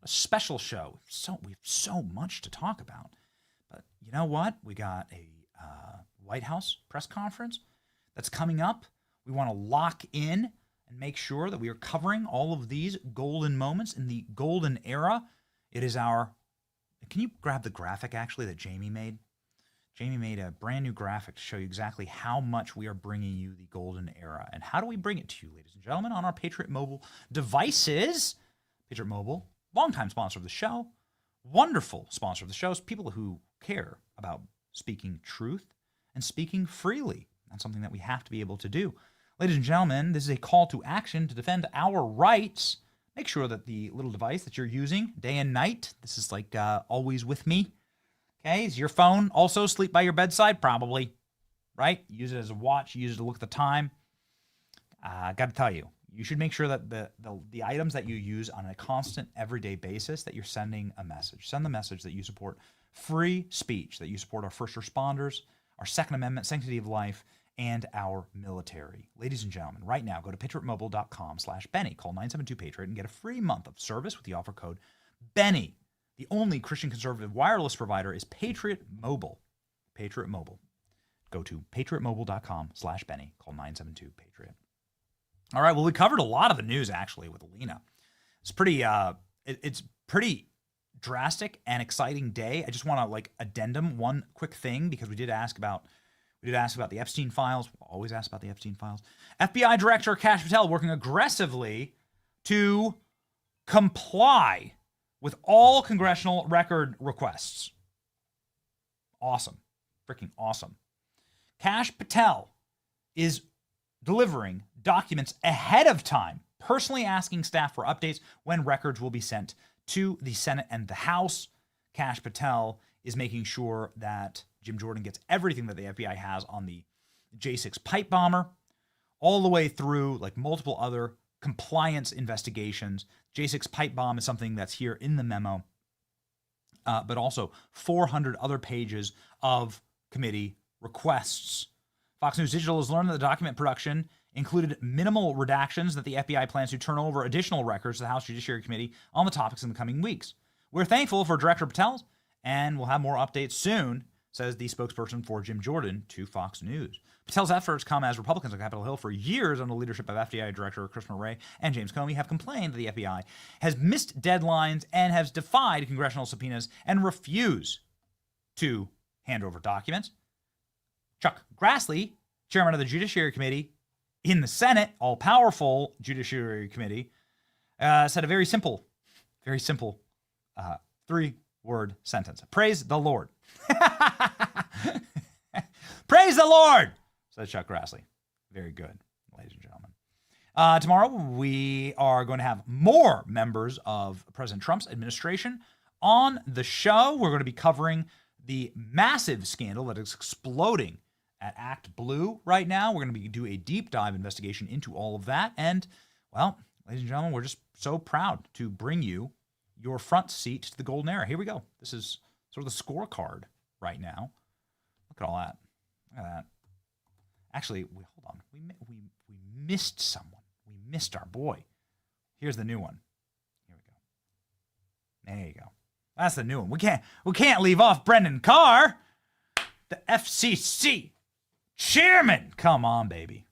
Speaker 6: a special show. We have so much to talk about. But you know what? We got a White House press conference that's coming up. We want to lock in and make sure that we are covering all of these golden moments in the golden era. It is our... Can you grab the graphic, actually, that Jamie made? Jamie made a brand new graphic to show you exactly how much we are bringing you the golden era. And how do we bring it to you, ladies and gentlemen, on our Patriot Mobile devices. Patriot Mobile, longtime sponsor of the show, wonderful sponsor of the show, people who care about speaking truth and speaking freely. That's something that we have to be able to do. Ladies and gentlemen, this is a call to action to defend our rights. Make sure that the little device that you're using day and night, this is like always with me. Okay, is your phone also asleep by your bedside? Probably, right? Use it as a watch, use it to look at the time. Got to tell you, you should make sure that the items that you use on a constant, everyday basis, that you're sending a message. Send the message that you support free speech, that you support our first responders, our Second Amendment, sanctity of life, and our military. Ladies and gentlemen, right now, go to patriotmobile.com/Benny. Call 972-PATRIOT and get a free month of service with the offer code Benny. The only Christian conservative wireless provider is Patriot Mobile. Patriot Mobile. Go to patriotmobile.com/Benny. Call 972-PATRIOT. All right, well, we covered a lot of the news, actually, with Alina. It's pretty, it's pretty drastic and exciting day. I just want to, addendum one quick thing, because we did ask about the Epstein files. We'll always ask about the Epstein files. FBI Director Kash Patel working aggressively to comply with all congressional record requests. Awesome. Freaking awesome. Kash Patel is delivering documents ahead of time, personally asking staff for updates when records will be sent to the Senate and the House. Kash Patel is making sure that Jim Jordan gets everything that the FBI has on the J6 pipe bomber, all the way through multiple other compliance investigations. J6 pipe bomb is something that's here in the memo, but also 400 other pages of committee requests. Fox News Digital has learned that the document production included minimal redactions, that the FBI plans to turn over additional records to the House Judiciary Committee on the topics in the coming weeks. We're thankful for Director Patel, and we'll have more updates soon, says the spokesperson for Jim Jordan to Fox News. Patel's efforts come as Republicans on Capitol Hill for years under the leadership of FBI Director Chris Murray and James Comey have complained that the FBI has missed deadlines and has defied congressional subpoenas and refused to hand over documents. Chuck Grassley, chairman of the Judiciary Committee in the Senate, all-powerful Judiciary Committee, said a very simple three-word sentence. Praise the Lord. Praise the Lord, said Chuck Grassley. Very good, ladies and gentlemen. Tomorrow, we are going to have more members of President Trump's administration on the show. We're going to be covering the massive scandal that is exploding at Act Blue right now. We're going to do a deep dive investigation into all of that. And, well, ladies and gentlemen, we're just so proud to bring you your front seat to the golden era. Here we go. This is sort of the scorecard right now. Look at all that. Look at that. Actually, hold on. We missed someone. We missed our boy. Here's the new one. Here we go. There you go. That's the new one. We can't leave off Brendan Carr, the FCC chairman. Come on, baby.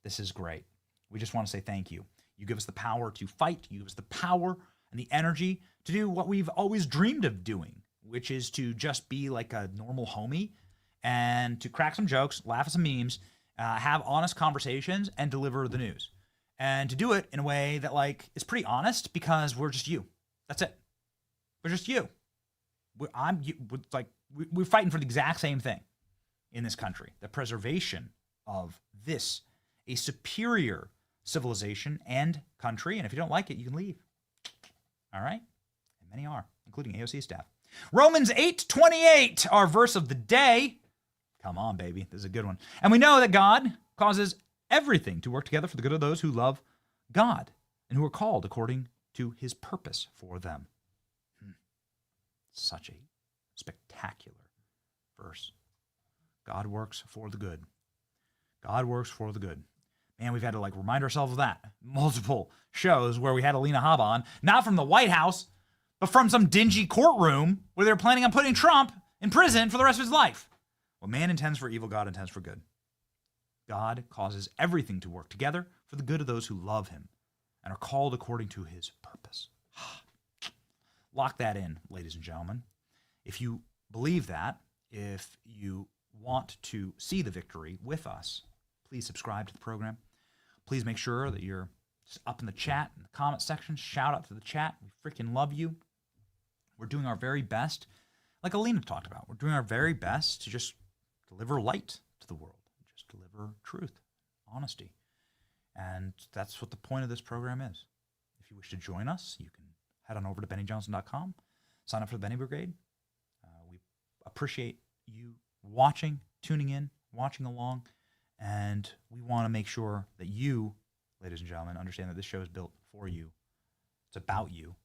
Speaker 6: This is great. We just want to say thank you. You give us the power to fight. You give us the power and the energy to do what we've always dreamed of doing, which is to just be like a normal homie and to crack some jokes, laugh at some memes, have honest conversations, and deliver the news. And to do it in a way that is pretty honest, because we're just you. That's it. We're just you. We're fighting for the exact same thing in this country, the preservation of this, a superior civilization and country. And if you don't like it, you can leave. All right? And many are, including AOC staff. Romans 8:28, our verse of the day. Come on, baby. This is a good one. And we know that God causes everything to work together for the good of those who love God and who are called according to his purpose for them. Such a spectacular verse. God works for the good. God works for the good. Man, we've had to remind ourselves of that. Multiple shows where we had Alina Habba on, not from the White House, but from some dingy courtroom where they're planning on putting Trump in prison for the rest of his life. What man intends for evil, God intends for good. God causes everything to work together for the good of those who love him and are called according to his purpose. Lock that in, ladies and gentlemen. If you believe that, if you want to see the victory with us, please subscribe to the program. Please make sure that you're up in the chat, in the comment section. Shout out to the chat. We freaking love you. We're doing our very best, like Alina talked about. We're doing our very best to just deliver light to the world, just deliver truth, honesty. And that's what the point of this program is. If you wish to join us, you can head on over to BennyJohnson.com, sign up for the Benny Brigade. We appreciate you watching, tuning in, watching along, and we want to make sure that you, ladies and gentlemen, understand that this show is built for you. It's about you,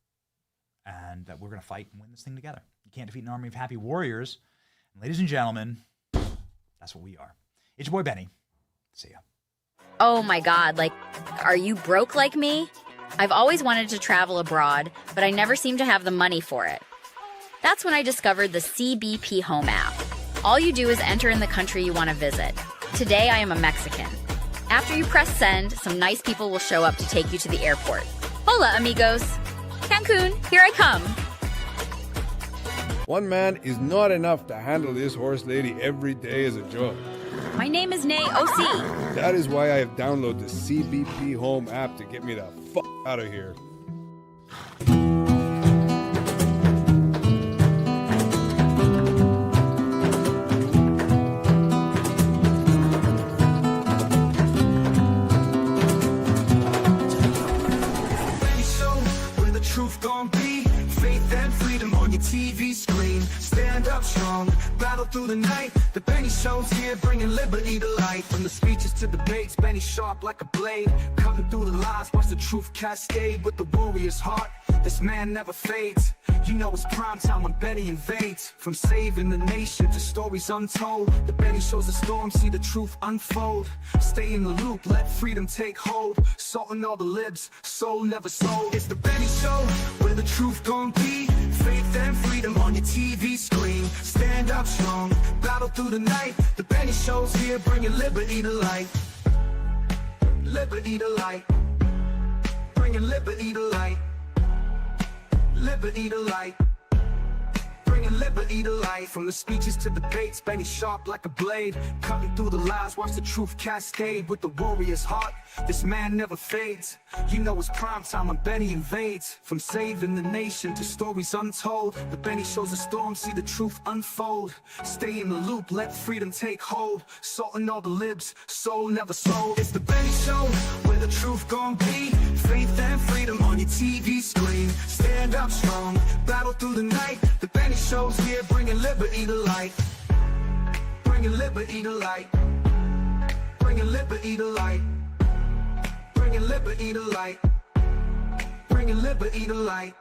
Speaker 6: and that we're going to fight and win this thing together. You can't defeat an army of happy warriors. And ladies and gentlemen, that's what we are. It's your boy Benny. See ya.
Speaker 5: Oh my God, like, are you broke like me? I've always wanted to travel abroad, but I never seem to have the money for it. That's when I discovered the CBP Home app. All you do is enter in the country you want to visit. Today, I am a Mexican. After you press send, some nice people will show up to take you to the airport. Hola, amigos. Cancun, here I come.
Speaker 4: One man is not enough to handle this horse lady every day as a job.
Speaker 5: My name is AOC.
Speaker 4: That is why I have downloaded the CBP Home app to get me the fuck out of here.
Speaker 19: TV screen, stand up strong, battle through the night. The Benny Show's here, bringing liberty to light. From the speeches to debates, Benny sharp like a blade, cutting through the lies, watch the truth cascade with the warrior's heart. This man never fades. You know it's prime time when Benny invades. From saving the nation to stories untold, the Benny Show's a storm, see the truth unfold. Stay in the loop, let freedom take hold. Salting all the libs, soul never sold. It's the Benny Show, where the truth gon' be. Faith and freedom on your TV screen. Stand up strong, battle through the night. The Benny Show's here, bringing liberty to light. Liberty to light. Bringing liberty to light. Liberty to light. Bringing liberty to light. From the speeches to debates, Benny sharp like a blade, cutting through the lies, watch the truth cascade with the warrior's heart. This man never fades. You know it's prime time when Benny invades. From saving the nation to stories untold, the Benny Show's a storm, see the truth unfold. Stay in the loop, let freedom take hold. Salting all the libs, soul never sold. It's the Benny Show, where the truth gon' be. Faith and freedom on your TV screen. Stand up strong, battle through the night. The Benny Show's here, bringing liberty to light. Bringing liberty to light. Bringing liberty to light. Bringing liberty to light. Bringing liberty to light.